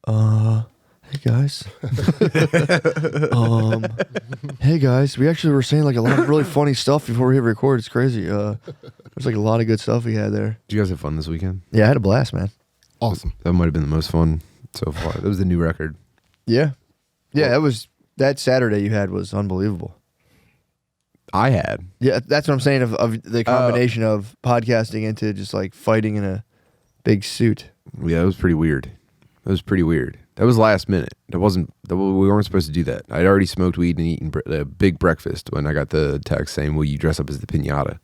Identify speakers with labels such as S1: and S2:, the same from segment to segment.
S1: Hey guys. Hey guys. We actually were saying like a lot of really funny stuff before we hit record. It's crazy. There's like a lot of good stuff we had there.
S2: Did you guys have fun this weekend?
S1: Yeah, I had a blast, man.
S3: Awesome.
S2: That might have been the most fun so far. That was the new record.
S1: Yeah. Yeah, that Saturday you had was unbelievable.
S2: I had.
S1: Yeah, that's what I'm saying of the combination of podcasting into just like fighting in a big suit.
S2: Yeah, it was pretty weird. That was last minute. We weren't supposed to do that. I'd already smoked weed and eaten a big breakfast when I got the text saying, "Will you dress up as the pinata?"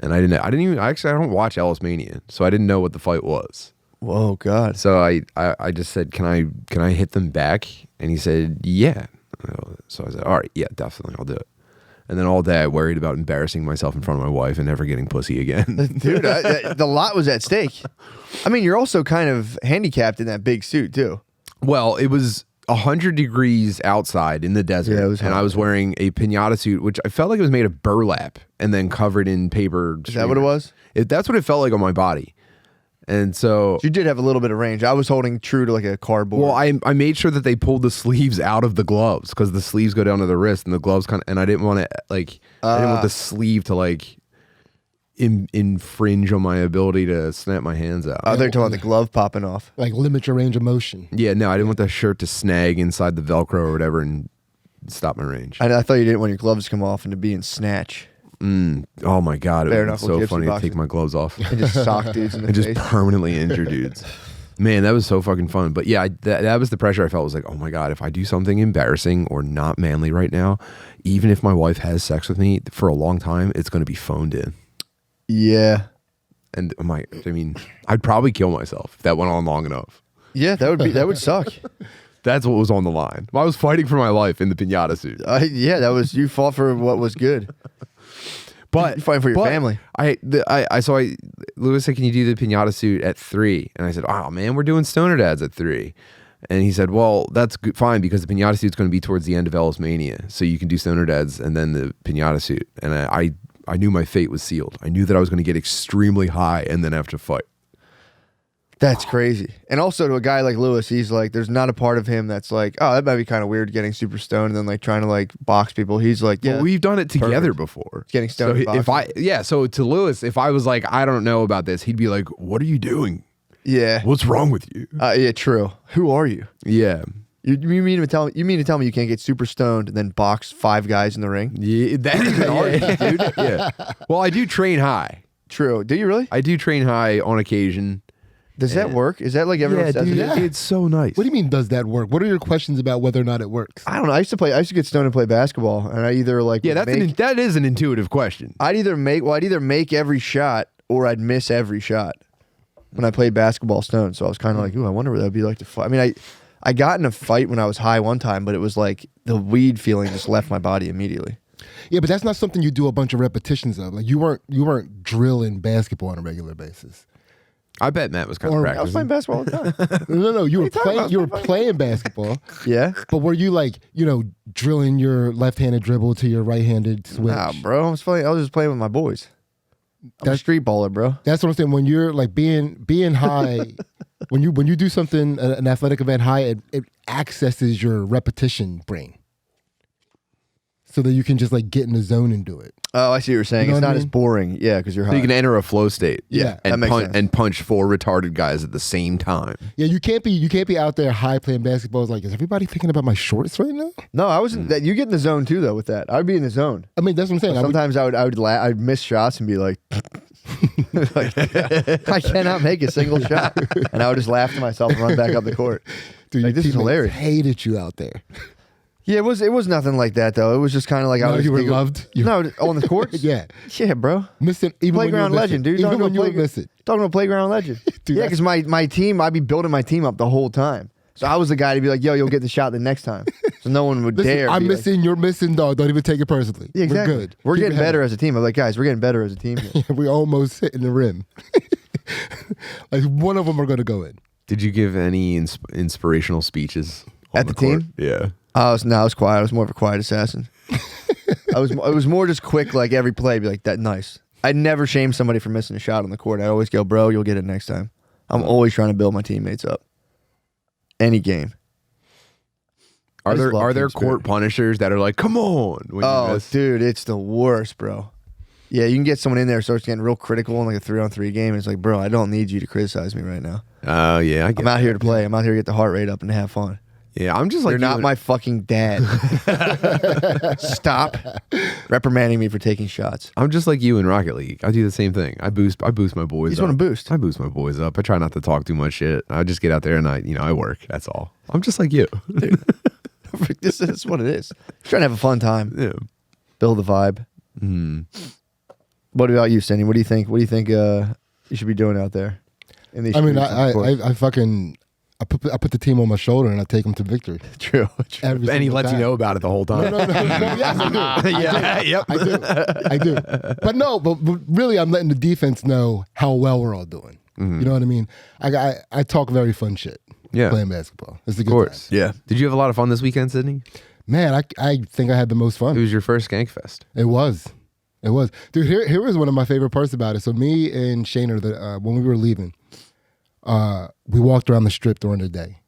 S2: And I don't watch Ellis Mania, so I didn't know what the fight was.
S1: Whoa, God.
S2: So I just said, "Can I hit them back?" And he said, "Yeah." So I said, "All right, yeah, definitely, I'll do it." And then all day I worried about embarrassing myself in front of my wife and never getting pussy again.
S1: Dude, the lot was at stake. I mean, you're also kind of handicapped in that big suit, too.
S2: Well, it was 100 degrees outside in the desert,
S1: Yeah, it was hot.
S2: and I was wearing a pinata suit, which I felt like it was made of burlap and then covered in paper.
S1: Is that what it was?
S2: That's what it felt like on my body. And so
S1: You did have a little bit of range. I was holding true to like a cardboard.
S2: well, I made sure that they pulled the sleeves out of the gloves because the sleeves go down to the wrist and the gloves and I didn't want to I didn't want the sleeve to like infringe on my ability to snap my hands out.
S1: they're talking about the glove popping off.
S3: Like limit your range of motion.
S2: Yeah, no, I didn't want the shirt to snag inside the Velcro or whatever and stop my range.
S1: I thought you didn't want your gloves to come off and to be in snatch.
S2: Oh my God, it
S1: Bare
S2: would be
S1: knuckle
S2: so
S1: gypsy
S2: funny to
S1: boxing.
S2: take my gloves off
S1: And just sock dudes in the
S2: and just
S1: face.
S2: permanently injure dudes. Man, that was so fucking fun. But yeah, that was the pressure I felt. Was like, oh my God, if I do something embarrassing or not manly right now, even if my wife has sex with me for a long time, it's going to be phoned in.
S1: Yeah.
S2: And I'd probably kill myself if that went on long enough.
S1: Yeah, that would suck.
S2: That's what was on the line. I was fighting for my life in the pinata suit.
S1: You fought for what was good.
S2: But
S1: You're fighting for your family.
S2: Lewis said, "Can you do the pinata suit at 3?" And I said, "Oh man, we're doing Stoner Dadz at 3." And he said, "Well, that's good, fine because the pinata suit's going to be towards the end of Ellis Mania, so you can do Stoner Dadz and then the pinata suit." And I knew my fate was sealed. I knew that I was going to get extremely high and then have to fight.
S1: That's crazy. And also to a guy like Lewis, he's like, there's not a part of him that's like, oh, that might be kind of weird getting super stoned and then like trying to like box people. He's like, yeah,
S2: Well, we've done it together
S1: perfect.
S2: before.
S1: Getting stoned and boxing.
S2: So to Lewis, if I was like, I don't know about this, he'd be like, "What are you doing?
S1: Yeah.
S2: What's wrong with you?"
S1: Yeah, true. Who are you?
S2: Yeah.
S1: You mean to tell me you can't get super stoned and then box 5 guys in the ring?
S2: Yeah, that is an argument, dude. Yeah. Well, I do train high.
S1: True. Do you really?
S2: I do train high on occasion.
S1: Does that work? Is that like everyone
S2: Yeah,
S1: says
S2: dude,
S1: it is?
S2: it's so nice.
S3: What do you mean, does that work? What are your questions about whether or not it works?
S1: I don't know. I used to get stoned and play basketball, and I either like
S2: Yeah, that is an intuitive question.
S1: I'd either make every shot or I'd miss every shot when I played basketball stoned. So I was kind of like, ooh, I wonder what that'd be like to fight. I mean, I got in a fight when I was high one time, but it was like the weed feeling just left my body immediately.
S3: Yeah, but that's not something you do a bunch of repetitions of. Like you weren't drilling basketball on a regular basis.
S2: I bet Matt was kind of
S1: I was playing
S2: practicing.
S1: basketball all the time.
S3: No, you were
S1: talking about?
S3: playing. You were playing basketball.
S1: Yeah.
S3: But were you like, drilling your left-handed dribble to your right-handed switch?
S1: Nah, bro. I was just playing with my boys. I'm a street baller, bro.
S3: That's what I'm saying. When you're like being high, when you do something, an athletic event high, it accesses your repetition brain, so that you can just like get in the zone and do it.
S1: Oh, I see what you're saying.
S3: You know
S1: It's
S3: what I
S1: not
S3: mean?
S1: as boring. Yeah, because you're high.
S2: So you can enter a flow state.
S3: Yeah,
S1: that makes sense.
S2: And punch 4 retarded guys at the same time.
S3: Yeah, you can't be out there high playing basketball. It's like, is everybody thinking about my shorts right now?
S1: No, I wasn't. That you get in the zone too, though. With that, I'd be in the zone.
S3: I mean, that's what I'm saying.
S1: Sometimes I'd miss shots and be like, I cannot make a single shot, and I would just laugh to myself and run back up the court.
S3: Dude,
S1: Like,
S3: your
S1: this is
S3: teammates
S1: hilarious.
S3: Hated you out there.
S1: Yeah, it was nothing like that though. It was just kind of like I
S3: No,
S1: was.
S3: you were loved?
S1: No, on the courts.
S3: Yeah,
S1: Yeah, bro.
S3: missing even
S1: Playground
S3: when you were
S1: legend,
S3: missing.
S1: dude.
S3: Even
S1: Talking
S3: when you
S1: about
S3: were missing.
S1: Talking about playground legend.
S3: Dude,
S1: Yeah,
S3: that's-
S1: because my team, I'd be building my team up the whole time. So I was the guy to be like, yo, you'll get the shot the next time. So no one would
S3: Listen,
S1: dare.
S3: I'm
S1: be like-
S3: missing. You're missing, dog. Don't even take it personally.
S1: Yeah, exactly.
S3: We're good.
S1: We're
S3: Keep
S1: getting
S3: it
S1: better as a team. I'm like, guys, we're getting better as a team here.
S3: we almost hitting the rim. Like one of them are going to go in.
S2: Did you give any inspirational speeches on
S1: At the
S2: court?
S1: team?
S2: Yeah.
S1: I was quiet. I was more of a quiet assassin. It was more just quick, like every play, be like, that nice. I'd never shame somebody for missing a shot on the court. I'd always go, bro, you'll get it next time. I'm always trying to build my teammates up. Any game. I
S2: Are
S1: just love
S2: there
S1: team spirit.
S2: court punishers that are like, come on? When you
S1: Oh,
S2: miss?
S1: dude, it's the worst, bro. Yeah, you can get someone in there starts getting real critical in like a 3-on-3 game. It's like, bro, I don't need you to criticize me right now.
S2: Oh, yeah. I get
S1: I'm out
S2: that.
S1: here to play. I'm out here to get the heart rate up and have fun.
S2: Yeah, I'm just like
S1: You're not
S2: you
S1: my fucking dad. Stop reprimanding me for taking shots.
S2: I'm just like you in Rocket League. I do the same thing. I boost my boys
S1: You
S2: up.
S1: just want to boost.
S2: I boost my boys up. I try not to talk too much shit. I just get out there and I work. That's all. I'm just like you.
S1: This is what it is. Trying to have a fun time.
S2: Yeah.
S1: Build the vibe. What about you, Cindy? What do you think? What do you think you should be doing out there? In these
S3: I mean,
S1: streets, of course?
S3: I fucking I put the team on my shoulder and I take them to victory.
S1: True.
S3: Every
S2: And he
S3: single
S2: lets you
S3: time.
S2: know about it the whole time.
S3: No, yes, I do.
S2: Yeah, yep.
S3: I do. But really, I'm letting the defense know how well we're all doing. You know what I mean? I talk very fun shit.
S2: Yeah.
S3: Playing basketball. It's a
S2: Of
S3: good
S2: course.
S3: time.
S1: Yeah.
S2: Did you have a lot of fun this weekend, Sydney?
S3: Man, I think I had the most
S2: It
S3: fun.
S2: was your first Skankfest.
S3: It was. Dude, here was one of my favorite parts about it. So me and Shaner, when we were leaving, we walked around the strip during the day.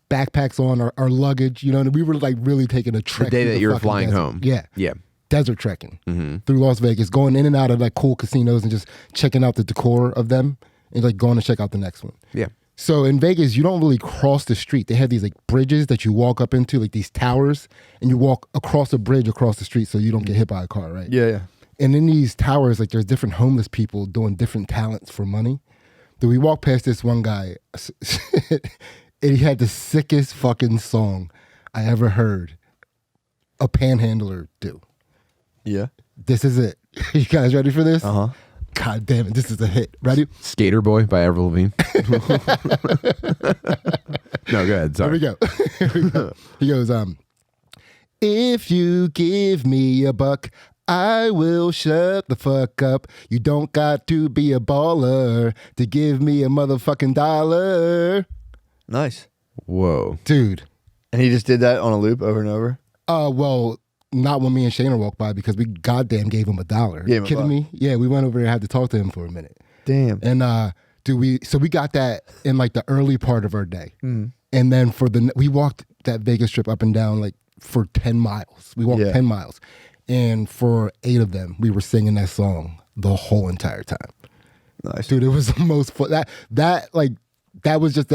S3: Backpacks on, our luggage, you know, and we were like really taking a trek.
S2: The day
S3: through
S2: that you were
S3: fucking
S2: flying
S3: desert.
S2: home.
S3: Yeah.
S2: Yeah.
S3: Desert trekking through Las Vegas, going in and out of like cool casinos and just checking out the decor of them and like going to check out the next one.
S2: Yeah.
S3: So in Vegas, you don't really cross the street. They have these like bridges that you walk up into, like these towers, and you walk across a bridge across the street so you don't get hit by a car, right?
S1: Yeah.
S3: And in these towers, like there's different homeless people doing different talents for money. Then we walked past this one guy, and he had the sickest fucking song I ever heard a panhandler do.
S1: Yeah.
S3: This is it. You guys ready for this?
S1: Uh-huh.
S3: God damn it, this is a hit. Ready?
S2: Skater Boy by Avril Lavigne. No, go ahead. Sorry.
S3: Here we go. Here we go. He goes, if you give me a buck, I will shut the fuck up. You don't got to be a baller to give me a motherfucking dollar.
S1: Nice.
S2: Whoa.
S3: Dude.
S1: And he just did that on a loop over and over?
S3: Well, not when me and Shayna walked by because we goddamn gave him $1.
S1: Gave him
S3: Kidding
S1: $1.
S3: me? Yeah, we went over there and had to talk to him for a minute.
S1: Damn.
S3: And so we got that in like the early part of our day. And then we walked that Vegas trip up and down like for 10 miles. We walked 10 miles. And for 8 of them, we were singing that song the whole entire time.
S1: Nice.
S3: Dude, it was the most fun. That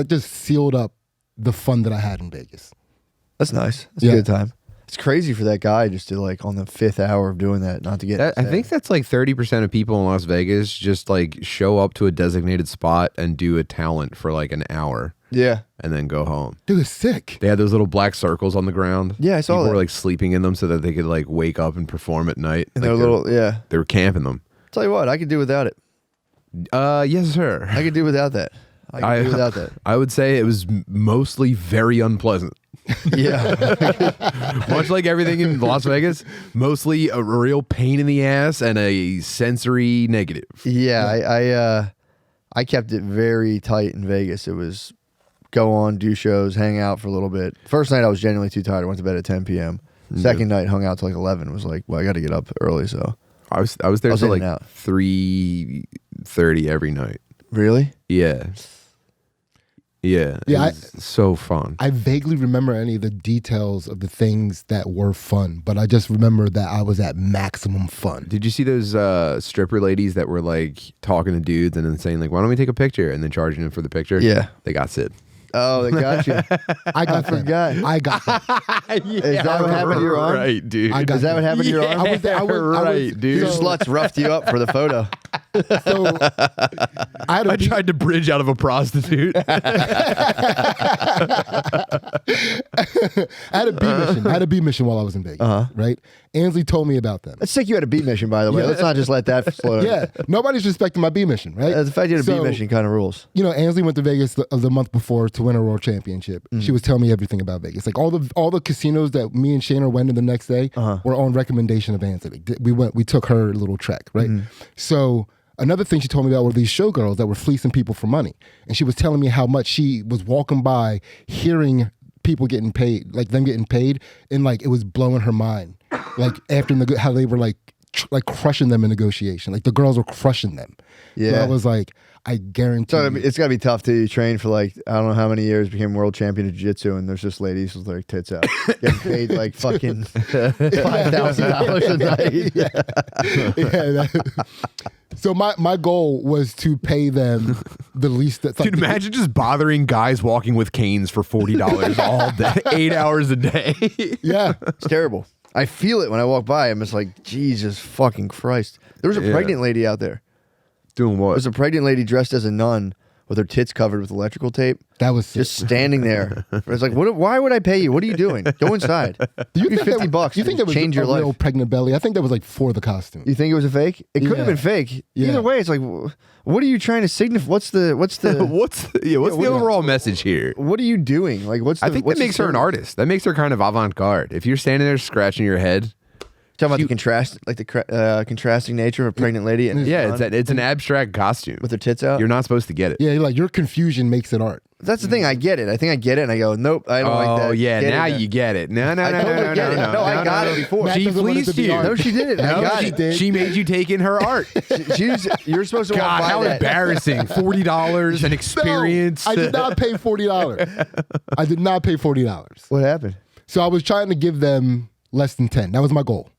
S3: just sealed up the fun that I had in Vegas.
S1: That's nice. That's a good time. It's crazy for that guy just to like on the 5th hour of doing that, not to get.
S2: I think that's like 30% of people in Las Vegas just like show up to a designated spot and do a talent for like an hour.
S1: Yeah.
S2: And then go home.
S3: Dude, it's sick.
S2: They had those little black circles on the ground.
S1: Yeah, I saw
S2: People
S1: that.
S2: were like sleeping in them so that they could like wake up and perform at night.
S1: And
S2: Like,
S1: they're little, yeah.
S2: They were camping them.
S1: Tell you what, I could do without it.
S2: Yes, sir.
S1: I could do without that. I could do without that.
S2: I would say it was mostly very unpleasant.
S1: Yeah.
S2: Much like everything in Las Vegas, mostly a real pain in the ass and a sensory negative.
S1: Yeah. I kept it very tight in Vegas. It was go on, do shows, hang out for a little bit. First night I was genuinely too tired. I went to bed at 10 p.m. Second night hung out till like 11. Was like, well, I got to get up early. So
S2: I was there
S1: was
S2: till
S1: in
S2: like
S1: and out.
S2: 3:30 every night.
S1: Really?
S2: Yeah. Yeah. It was so fun.
S3: I vaguely remember any of the details of the things that were fun, but I just remember that I was at maximum fun.
S2: Did you see those stripper ladies that were like talking to dudes and then saying like, why don't we take a picture, and then charging them for the picture?
S1: Yeah.
S2: They got Sid.
S1: Oh, they got you.
S3: I
S1: forgot.
S3: I got them.
S1: Is that what happened to your arm?
S2: Right, dude.
S3: I got
S1: Is that what happened to your arm?
S3: I was there.
S2: Right, dude.
S1: Your sluts roughed you up for the photo.
S3: So I
S2: tried to bridge out of a prostitute.
S3: I had a B mission. I had a B mission while I was in Vegas. Right? Ansley told me about them.
S1: Let's take you had a B mission, by the way. Let's not just let that slow down.
S3: Yeah, nobody's respecting my B mission, right?
S1: The fact you had a B mission kind of rules.
S3: You know, Ansley went to Vegas the month before to win a world championship. She was telling me everything about Vegas. Like all the casinos that me and Shayna went in the next day were on recommendation of Ansley. We took her little trek, right? So another thing she told me about were these showgirls that were fleecing people for money. And she was telling me how much she was walking by hearing people getting paid, like them getting paid, and like it was blowing her mind. Like after how they were like crushing them in negotiation. Like the girls were crushing them.
S1: Yeah.
S3: So I was like, I guarantee.
S1: So I
S3: you.
S1: mean, it's gotta be tough too. You train for like I don't know how many years, became world champion of jiu-jitsu, and there's just ladies with their tits out, getting paid like fucking $5,000 a night.
S3: So my goal was to pay them the least.
S2: Dude, imagine just bothering guys walking with canes for $40 all day, 8 hours a day.
S3: Yeah,
S1: It's terrible. I feel it when I walk by. I'm just like, Jesus fucking Christ. There was a pregnant lady out there.
S2: Doing what?
S1: There was a pregnant lady dressed as a nun with her tits covered with electrical tape,
S3: that was sick.
S1: just standing there. It's like, why would I pay you? What are you doing? Go inside.
S3: Do you
S1: Give me
S3: think
S1: $50 bucks.
S3: You think that was
S1: change
S3: a
S1: your
S3: real
S1: life?
S3: pregnant belly? I think that was like for the costume.
S1: You think it was a fake? It could
S3: Yeah.
S1: have been fake.
S3: Yeah.
S1: Either way, it's like, what are you trying to signify? What's the
S2: what's the overall message here?
S1: what are you doing? Like,
S2: I think that makes her an artist. That makes her kind of avant-garde. If you're standing there scratching your head,
S1: Talking about the contrast, like the contrasting nature of a pregnant lady and
S2: yeah, it's an abstract costume.
S1: with her tits out.
S2: You're not supposed to get it.
S3: Yeah, like your confusion makes it art.
S1: That's the thing. I get it. I think I get it, and I go, nope, I don't like that.
S2: Oh yeah,
S1: Get
S2: now
S1: it.
S2: you get it. No,
S1: I totally get it. No, I got it before.
S3: Matt
S2: She
S3: doesn't want it to
S2: fleeced
S3: be
S2: you.
S3: art.
S1: No, she didn't. I
S2: No,
S1: got
S2: she
S1: it.
S3: did.
S2: She made you take in her art.
S1: You're supposed to
S2: God,
S1: walk by
S2: how
S1: that.
S2: embarrassing! $40, an experience.
S3: No, I did not pay $40. I did not pay $40.
S1: What happened?
S3: So I was trying to give them less than 10. That was my goal.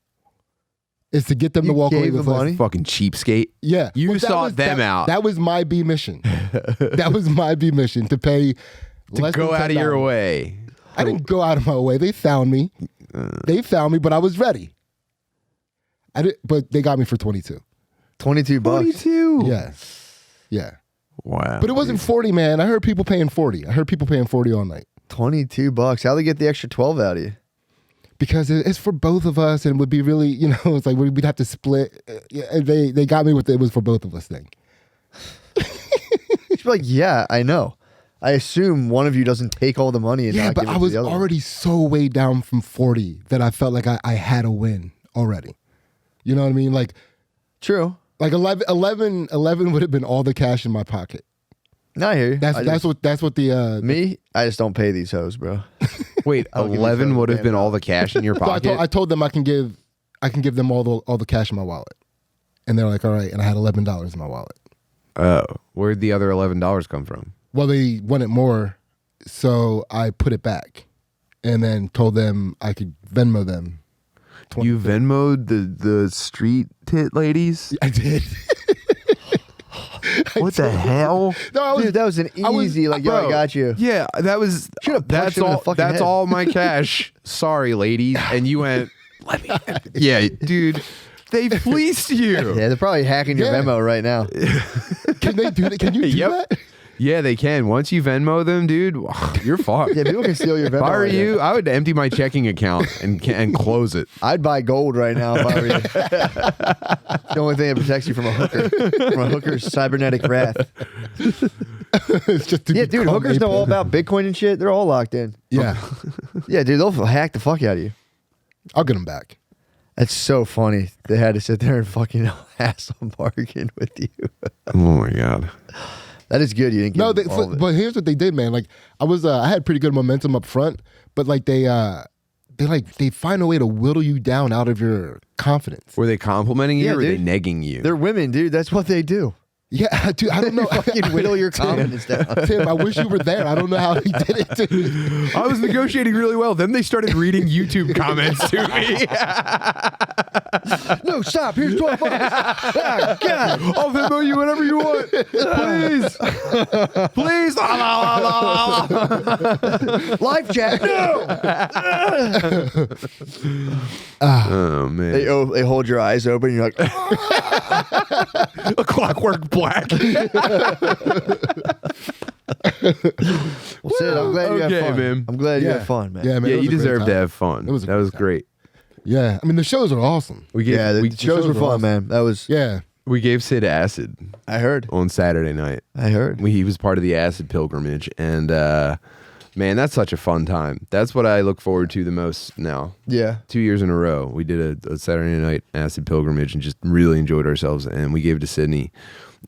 S3: Is to get them to
S1: You
S3: walk away
S1: gave
S3: with
S1: the
S3: less.
S1: money?
S2: Fucking cheapskate.
S3: Yeah,
S2: You
S3: Well, that
S2: sought
S3: was-
S2: them
S3: that-
S2: out.
S3: That was my B mission. That was my B mission to pay.
S2: To
S3: less
S2: go
S3: than
S2: out of your
S3: $10.
S2: way.
S3: I didn't go out of my way. They found me. But I was ready. But they got me for 22.
S1: $22.
S2: 42.
S3: Yeah, yeah.
S2: Wow.
S3: But it wasn't 40, man. I heard people paying 40. I heard people paying 40 all night
S1: $22. How'd they get the extra 12 out of you?
S3: because it's for both of us, and it would be really, it's like we'd have to split. Yeah, and they got me with it was for both of us thing.
S1: She'd be like, yeah, I know. I assume one of you doesn't take all the money and
S3: Yeah,
S1: not
S3: but
S1: give it
S3: I
S1: to
S3: was
S1: the other one.
S3: already so way down from 40 that I felt like I had a win already. You know what I mean? Like
S1: True.
S3: 11 would have been all the cash in my pocket.
S1: No, I hear you.
S3: That's what the
S1: Me, I just don't pay these hoes, bro.
S2: Wait,
S1: I'll give you
S2: 11 would have
S1: $10.
S2: been all the cash in your
S3: So
S2: pocket?
S3: I told them I can give them all the cash in my wallet, and they're like, all right, and I had $11 in my wallet.
S2: Oh, where'd the other $11 come from?
S3: Well, they wanted more, so I put it back, and then told them I could Venmo them.
S2: You Venmo'd the street tit ladies?
S3: I did.
S2: What the hell?
S3: No, I was.
S1: Dude, that was an
S3: I was-
S1: easy, like, yo, I
S2: Bro,
S1: got you.
S2: Yeah, that was.
S1: Should've punched
S2: That's
S1: him in the
S2: all.
S1: fucking
S2: That's
S1: head.
S2: all my cash. Sorry, ladies. And you went. Let me. Yeah, dude. They fleeced you.
S1: Yeah, they're probably hacking your
S3: Yeah.
S1: Venmo right now.
S3: Can they do that? Can you do
S2: Yep.
S3: that?
S2: Yeah, they can. Once you Venmo them, dude, you're fucked.
S1: Yeah, people can steal your Venmo.
S2: If I were
S1: right
S2: you,
S1: now.
S2: I would empty my checking account and close it.
S1: I'd buy gold right now if I were you. The only thing that protects you from a hooker's cybernetic wrath.
S3: It's just to
S1: Yeah, dude,
S3: become
S1: hookers
S3: a
S1: know all
S3: pro.
S1: about Bitcoin and shit. They're all locked in.
S3: Yeah,
S1: Yeah, dude, they'll hack the fuck out of you.
S3: I'll get them back.
S1: That's so funny. They had to sit there and fucking hassle bargain with you.
S2: Oh my god.
S1: That is good. You didn't get
S3: No,
S1: all of it.
S3: but here's what they did, man. Like I had pretty good momentum up front, but like they find a way to whittle you down out of your confidence.
S2: Were they complimenting you
S1: Yeah,
S2: or were they
S1: dude.
S2: negging you?
S1: They're women, dude. That's what they do.
S3: Yeah, dude, I don't know.
S1: Fucking whittle your confidence down.
S3: Tim, I wish you were there. I don't know how he did it. Dude.
S2: I was negotiating really well. Then they started reading YouTube comments to me.
S1: No, stop. Here's 12 bucks. Ah, God.
S2: I'll Venmo you whatever you want. Please. Please.
S1: Life chat. No.
S2: Oh, man.
S1: They hold your eyes open. And you're like,
S2: A Clockwork Black.
S1: well, Sid, I'm glad you had
S2: Okay,
S1: fun.
S2: man.
S1: I'm glad you
S3: Yeah.
S1: had fun, man.
S3: Yeah, man.
S2: Yeah,
S3: it was
S2: you
S3: a great
S2: deserve to
S3: time.
S2: have fun.
S3: It was a
S2: That was
S3: great time.
S2: great.
S3: Yeah, I mean the shows are awesome.
S2: We gave,
S1: Yeah, the
S2: we,
S1: shows were
S3: were
S1: fun,
S3: awesome.
S1: man. That was.
S3: Yeah,
S2: we gave Sid acid
S1: I heard.
S2: on Saturday night.
S1: I heard.
S2: He was part of the acid pilgrimage. And man, that's such a fun time. That's what I look forward to the most now.
S1: Yeah.
S2: 2 years in a row, we did a Saturday night acid pilgrimage and just really enjoyed ourselves. And we gave it to Sidney,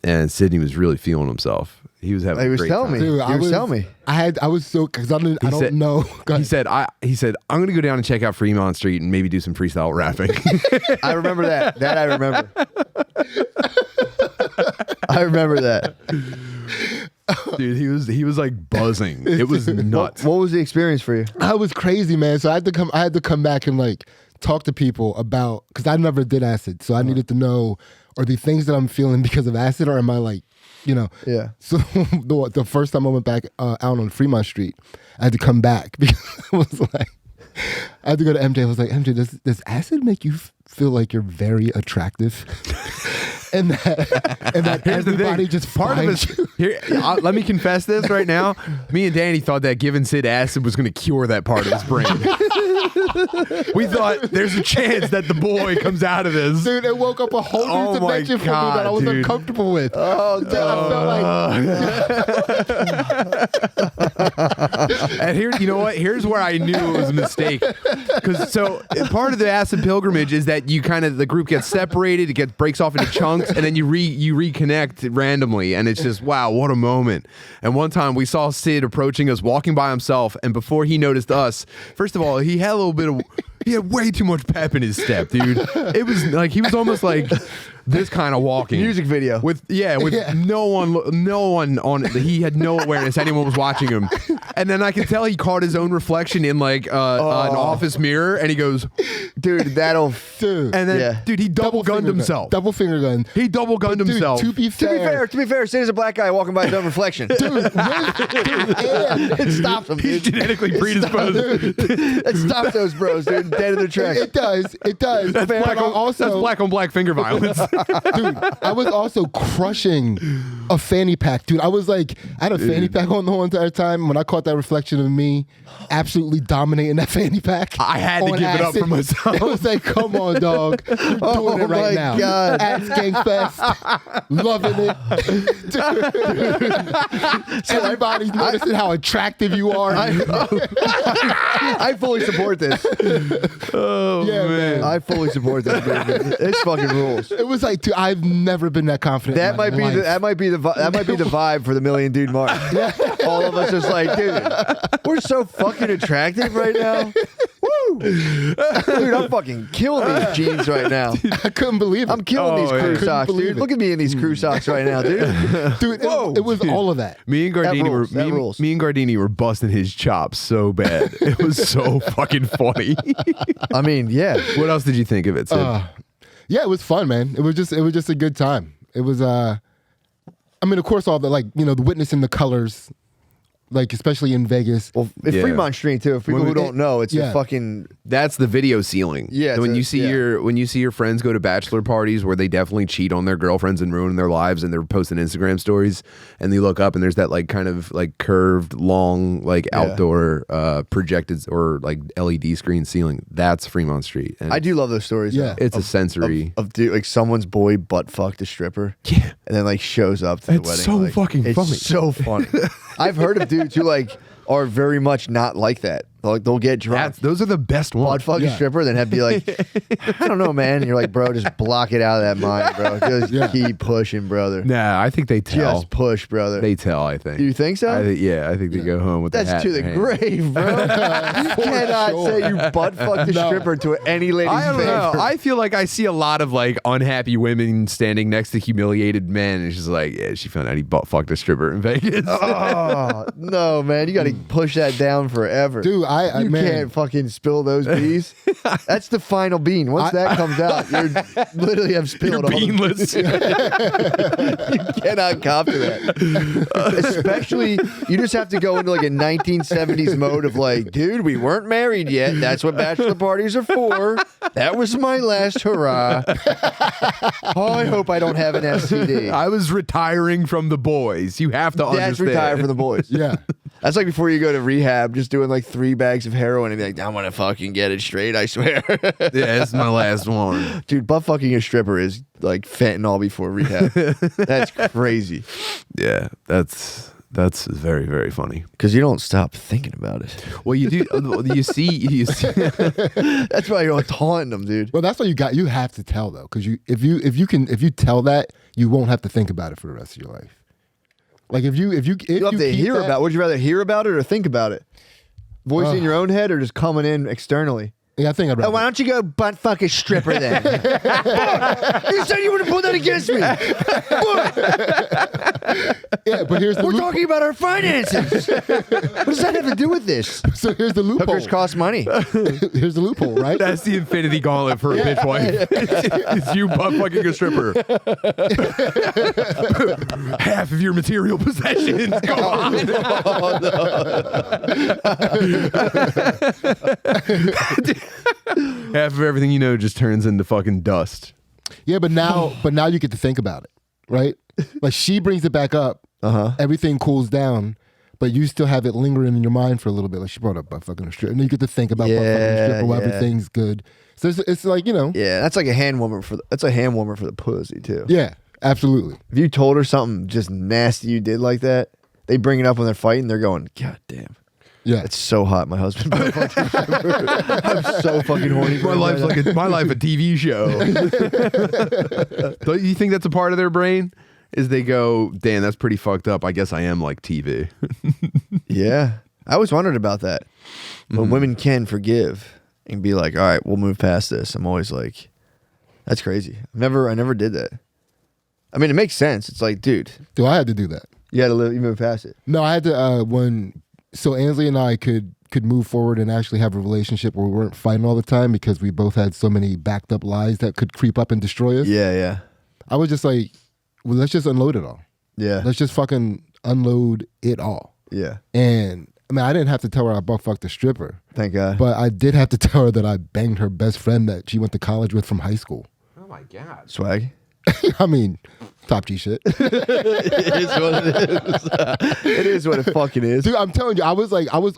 S2: and Sidney was really feeling himself. He was having.
S1: He
S2: a
S1: was
S2: great
S1: telling
S2: time.
S1: me.
S3: dude,
S1: You were telling me.
S3: I was so because I don't
S2: said-
S3: know. Go
S2: He
S3: ahead.
S2: said, I'm gonna go down and check out Fremont Street and maybe do some freestyle rapping.
S1: I remember that. That I remember. I remember that.
S2: Dude, he was like buzzing. It was nuts.
S1: What was the experience for you?
S3: I was crazy, man. So I had to come back and like talk to people about, because I never did acid, so I needed to know, are the things that I'm feeling because of acid, or am I like, you know?
S1: Yeah.
S3: So the first time I went back out on Fremont Street, I had to come back because I was like, I had to go to MJ. I was like, MJ, does acid make you feel like you're very attractive? and that
S2: Here's the
S3: everybody
S2: thing.
S3: just
S2: Part of
S3: finds
S2: it.
S3: you.
S2: Here, let me confess this right now. Me and Danny thought that giving Sid acid was going to cure that part of his brain. We thought there's a chance that the boy comes out of this.
S3: Dude, it woke up a whole new
S2: Oh my
S3: dimension for me
S2: God,
S3: that I was
S2: dude.
S3: uncomfortable with.
S1: Oh,
S3: Dude, I felt like
S2: And here, you know what? Here's where I knew it was a mistake. Because so part of the acid pilgrimage is that you kind of, the group gets separated, it breaks off into chunks, and then you reconnect randomly, and it's just, wow, what a moment. And one time we saw Sid approaching us, walking by himself, and before he noticed us, first of all, he had a little bit of, he had way too much pep in his step, dude. It was like, he was almost like this kind of walking.
S1: Music video.
S2: With no one on it. He had no awareness anyone was watching him. And then I could tell he caught his own reflection in like an office mirror, and he goes,
S1: dude, that'll.
S3: dude.
S2: and then,
S1: Yeah.
S2: dude, he double gunned himself.
S3: Double finger gun.
S2: He double gunned
S3: Dude,
S2: himself.
S3: to be fair,
S1: To be fair, Sid is a black guy walking by his own reflection.
S3: and
S1: It stops him,
S2: He's
S1: dude.
S2: genetically predisposed.
S1: It stops those bros, dude. Dead in their tracks.
S3: it does.
S2: That's
S3: But
S2: black,
S3: also,
S2: that's black on black finger violence.
S3: dude, I was also crushing a fanny pack, dude. I was like, I had a fanny pack on the whole entire time. When I caught that reflection of me absolutely dominating that fanny pack,
S2: I had to
S3: on
S2: give it up for myself.
S3: It was like, come on, dog, we're doing it right
S1: my
S3: now.
S1: God.
S3: Ass Gang Fest, loving it. Dude. Everybody's noticing how attractive you are.
S1: I fully support this.
S2: Oh,
S3: Yeah, man.
S1: I fully support this movement. It's fucking rules.
S3: It was like, dude, I've never been that confident.
S1: That
S3: in my
S1: might be
S3: life.
S1: that might be the vibe for the Million Dude March. All of us just like, dude, we're so fucking attractive right now. Woo, dude, I'm fucking killing these jeans right now.
S3: I couldn't believe it.
S1: I'm killing these
S2: yeah.
S1: crew
S3: Couldn't
S1: socks,
S3: believe
S1: dude.
S3: it.
S1: Look at me in these crew socks right now, dude.
S3: Dude,
S1: Whoa.
S3: it was all of that.
S2: Me and Gardini
S1: rules. That
S2: were
S1: rules.
S2: me and Gardini were busting his chops so bad. It was so fucking funny.
S1: I mean, yeah.
S2: What else did you think of it, Sid?
S3: Yeah, it was fun, man. It was just a good time. It was I mean, of course, all the, like, you know, the witnessing the colors, like, especially in Vegas.
S1: Well, it's
S2: Yeah.
S1: Fremont Street too. For people who don't know, it's a
S3: Yeah.
S1: fucking.
S2: That's the video ceiling.
S1: Yeah,
S2: When
S1: it's
S2: you
S1: a-
S2: see your friends go to bachelor parties where they definitely cheat on their girlfriends and ruin their lives, and they're posting Instagram stories, and they look up and there's that like kind of like curved, long, like outdoor projected or like LED screen ceiling. That's Fremont Street. And
S1: I do love those stories.
S3: Yeah.
S2: It's a sensory.
S1: Of dude, like someone's boy butt fucked a stripper.
S2: Yeah.
S1: And then like shows up to the
S2: It's
S1: wedding.
S2: so
S1: like,
S2: fucking
S1: it's
S2: funny.
S1: so funny. I've heard of dudes who like are very much not like that. Like they'll get drunk,
S2: Those are the best ones.
S1: butt fuck a
S3: Yeah.
S1: stripper, then have to be like, I don't know, man. And you're like, bro, just block it out of that mind, bro. Just keep pushing, brother.
S2: Nah, I think they tell.
S1: Just push, brother.
S2: They tell. I think.
S1: Do you think so?
S2: I think they go home with the
S1: That's
S2: hat
S1: to
S2: in
S1: the
S2: their hand.
S1: grave, bro. You cannot
S3: sure.
S1: say you butt fucked a
S3: No.
S1: stripper to any lady's
S2: I don't know.
S1: favor.
S2: I feel like I see a lot of like unhappy women standing next to humiliated men. And it's just like, yeah, she found out he butt fucked a stripper in Vegas.
S1: Oh, no, man. You got to push that down forever.
S3: Dude,
S1: you
S3: man.
S1: can't fucking spill those bees. That's the final bean. Once that comes out, you literally have spilled
S2: You're
S1: all the
S2: beanless.
S1: You cannot cop to that. Especially, you just have to go into like a 1970s mode of like, dude, we weren't married yet. That's what bachelor parties are for. That was my last hurrah. Oh, I hope I don't have an STD.
S2: I was retiring from the boys. You have to
S1: That's
S2: understand.
S1: retire for the boys.
S3: Yeah.
S1: That's like before you go to rehab, just doing like 3 bags of heroin and be like, I'm gonna fucking get it straight, I swear.
S2: Yeah, this is my last one.
S1: Dude, butt fucking a stripper is like fentanyl before rehab. That's crazy.
S2: Yeah, that's very, very funny.
S1: Because you don't stop thinking about it.
S2: Well, you do. You see.
S1: That's why you're taunting them, dude.
S3: Well, that's what you have to tell, though, because if you tell that, you won't have to think about it for the rest of your life. Like if you
S1: You have to
S3: keep
S1: hear
S3: that-
S1: about it. Would you rather hear about it or think about it? Voice in your own head or just coming in externally?
S3: Yeah, I think I'd rather.
S1: Why don't you go butt fuck a stripper then? You said you would have put that against me.
S3: Yeah, but here's the
S1: We're talking about our finances. What does that have to do with this?
S3: So here's the loophole.
S1: Hookers cost money.
S3: Here's the loophole, right?
S2: That's the infinity gauntlet for a bitch wife. It's you butt fucking a stripper. Half of your material possessions gone.
S1: Oh, no.
S2: Half of everything you know just turns into fucking dust.
S3: Yeah, but now you get to think about it, right? Like she brings it back up. Everything cools down, but you still have it lingering in your mind for a little bit. Like she brought up butt fucking a stripper, and then you get to think about butt fucking a stripper while everything's good. So it's like, you know.
S1: Yeah, that's like a hand warmer for the pussy too.
S3: Yeah, absolutely.
S1: If you told her something just nasty you did like that, they bring it up when they're fighting. They're going, God damn.
S3: Yeah,
S1: It's so hot, my husband. I'm so fucking horny.
S2: My life's like my life a TV show. Don't you think that's a part of their brain? Is they go, damn, that's pretty fucked up. I guess I am like TV.
S1: Yeah, I always wondered about that. When women can forgive and be like, all right, we'll move past this. I'm always like, that's crazy. I never did that. I mean, it makes sense. It's like, dude,
S3: I had to do that.
S1: you move past it.
S3: No, I had to so Ansley and I could move forward and actually have a relationship where we weren't fighting all the time because we both had so many backed up lies that could creep up and destroy us.
S1: Yeah.
S3: I was just like, well, let's just unload it all.
S1: Yeah.
S3: Let's just fucking unload it all.
S1: Yeah.
S3: And I mean, I didn't have to tell her I butt fucked a stripper,
S1: Thank God.
S3: but I did have to tell her that I banged her best friend that she went to college with from high school.
S2: Oh my God.
S1: Swag.
S3: I mean, top G shit.
S1: It is what it is. It is what it fucking is.
S3: Dude, I'm telling you, I was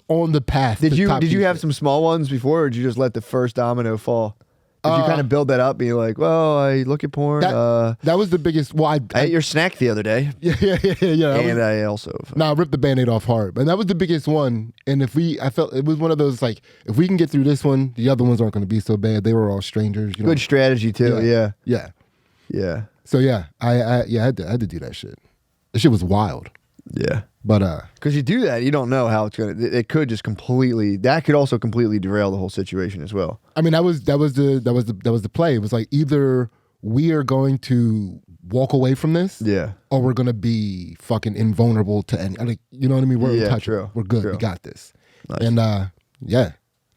S3: on the path.
S1: Did
S3: to
S1: you
S3: top G
S1: have
S3: shit.
S1: some small ones before, or did you just let the first domino fall? Did you kind of build that up, being like, well, I look at porn.
S3: That was the biggest. Well,
S1: I ate your snack the other day,
S3: yeah.
S1: and I also.
S3: I ripped the Band-Aid off hard. And that was the biggest one. And I felt it was one of those, like, if we can get through this one, the other ones aren't going to be so bad. They were all strangers. You know?
S1: Good strategy too.
S3: Yeah.
S1: Yeah.
S3: So yeah, I had to do that shit. That shit was wild.
S1: Yeah.
S3: But
S1: Because you do that, you don't know how it's gonna. It could just completely. That could also completely derail the whole situation as well.
S3: I mean, that was the play. It was like either we are going to walk away from this, or we're gonna be fucking invulnerable to any. Like, you know what I mean? We're untouchable. We're good.
S1: True.
S3: We got this.
S1: Nice.
S3: And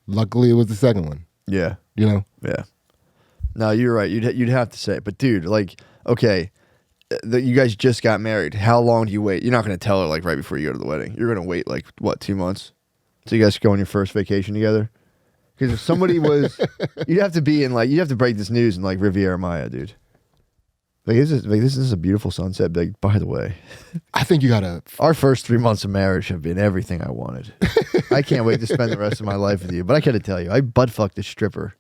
S3: luckily it was the second one.
S1: Yeah.
S3: You know.
S1: Yeah. No, you're right. You'd have to say it. But dude, like, okay, you guys just got married. How long do you wait? You're not going to tell her like right before you go to the wedding. You're going to wait like what, 2 months? So you guys go on your first vacation together? Because if somebody was, you'd have to be in like, you'd have to break this news in like Riviera Maya, dude. Like this is a beautiful sunset. Like, by the way,
S3: I think you gotta.
S1: our first 3 months of marriage have been everything I wanted. I can't wait to spend the rest of my life with you. But I got to tell you, I butt fucked a stripper.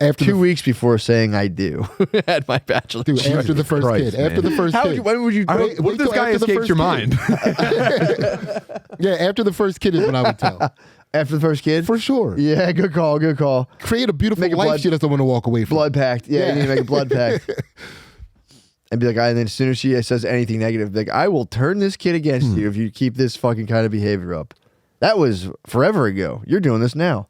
S3: After
S1: 2 weeks before saying I do at my bachelor.
S3: Dude, after the first
S2: Christ,
S3: kid.
S2: man.
S3: After the first kid.
S1: When would you?
S3: Wait
S2: What if this
S3: till
S2: guy
S3: after the
S2: escaped
S3: first
S2: your
S3: kid.
S2: mind?
S3: Yeah, after the first kid is when I would tell.
S1: After the first kid?
S3: For sure.
S1: Yeah, good call, good call.
S3: Create a beautiful
S1: Make a
S3: life
S1: blood-
S3: she doesn't want to walk away from.
S1: Blood pact. Yeah,
S3: Yeah.
S1: you need to make a blood pact. And be like, and then as soon as she says anything negative, be like, I will turn this kid against you if you keep this fucking kind of behavior up. That was forever ago. You're doing this now.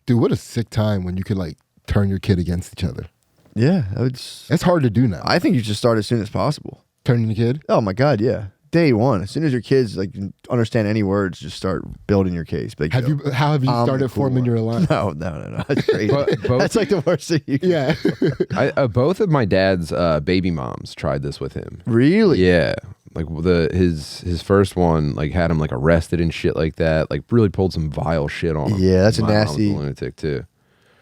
S3: Dude, what a sick time when you could like turn your kid against each other.
S1: Yeah, it's.
S3: That's hard to do now.
S1: I think you should start as soon as possible.
S3: Turning the kid?
S1: Oh my God, yeah. Day one, as soon as your kids like understand any words, just start building your case. Like,
S3: How have you
S1: I'm
S3: started
S1: the cool
S3: forming
S1: one.
S3: your alliance?
S1: No. That's crazy. That's like the worst thing you can.
S3: Yeah.
S2: Both of my dad's baby moms tried this with him.
S1: Really?
S2: Yeah, like his first one like had him like arrested and shit like that. Like really pulled some vile shit on him.
S1: Yeah, that's a
S2: My mom was
S1: nasty-
S2: lunatic too.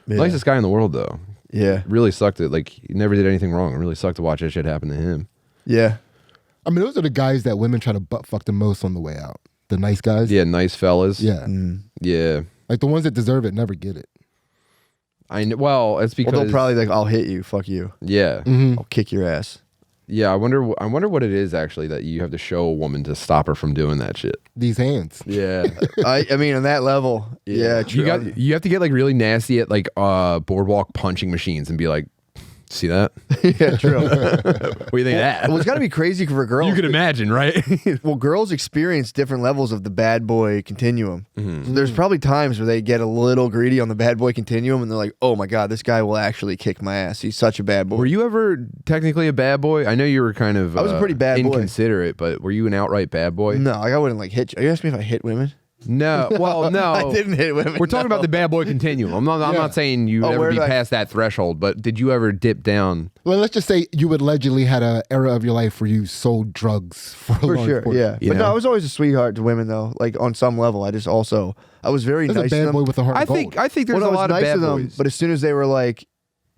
S1: Yeah.
S2: Nicest guy in the world though.
S1: Yeah.
S2: Really sucked it. Like he never did anything wrong. It really sucked to watch that shit happen to him.
S1: Yeah.
S3: I mean, those are the guys that women try to butt fuck the most on the way out. The nice guys.
S2: Yeah, nice fellas.
S3: Yeah.
S2: Yeah.
S3: Like the ones that deserve it never get it.
S2: Well, it's because
S1: Well, they'll probably like, I'll hit you. Fuck you.
S2: yeah.
S1: I'll kick your ass.
S2: Yeah, I wonder what it is actually that you have to show a woman to stop her from doing that shit.
S3: These hands.
S2: Yeah.
S1: I mean, on that level, yeah, true.
S2: You have to get like really nasty at like boardwalk punching machines and be like, See that?
S1: Yeah, true.
S2: What do you think of that?
S1: Well, it's got to be crazy for girls.
S2: You can imagine, right?
S1: Well, girls experience different levels of the bad boy continuum.
S2: Mm-hmm.
S1: So there's probably times where they get a little greedy on the bad boy continuum, and they're like, "Oh my god, this guy will actually kick my ass. He's such a bad boy."
S2: Were you ever technically a bad boy? I know you were kind of
S1: I was a pretty bad boy.
S2: inconsiderate, but were you an outright bad boy?
S1: No, like I wouldn't like hit you. Are you asking me if I hit women?
S2: No. Well, no.
S1: I didn't hit women.
S2: We're talking about the bad boy continuum. I'm not saying you would ever
S1: where
S2: be
S1: did I-
S2: past that threshold, but did you ever dip down?
S3: Well, let's just say you allegedly had an era of your life where you sold drugs for
S1: For sure, yeah.
S2: You
S1: But no,
S2: know?
S1: I was always a sweetheart to women, though. Like on some level, I was very
S3: That's
S1: nice
S3: a
S1: to
S3: bad
S1: them.
S3: boy with a heart
S2: I
S3: of gold.
S2: think there's
S1: Well,
S2: a
S1: I was
S2: lot of
S1: nice
S2: bad
S1: to them,
S2: boys.
S1: but as soon as they were like,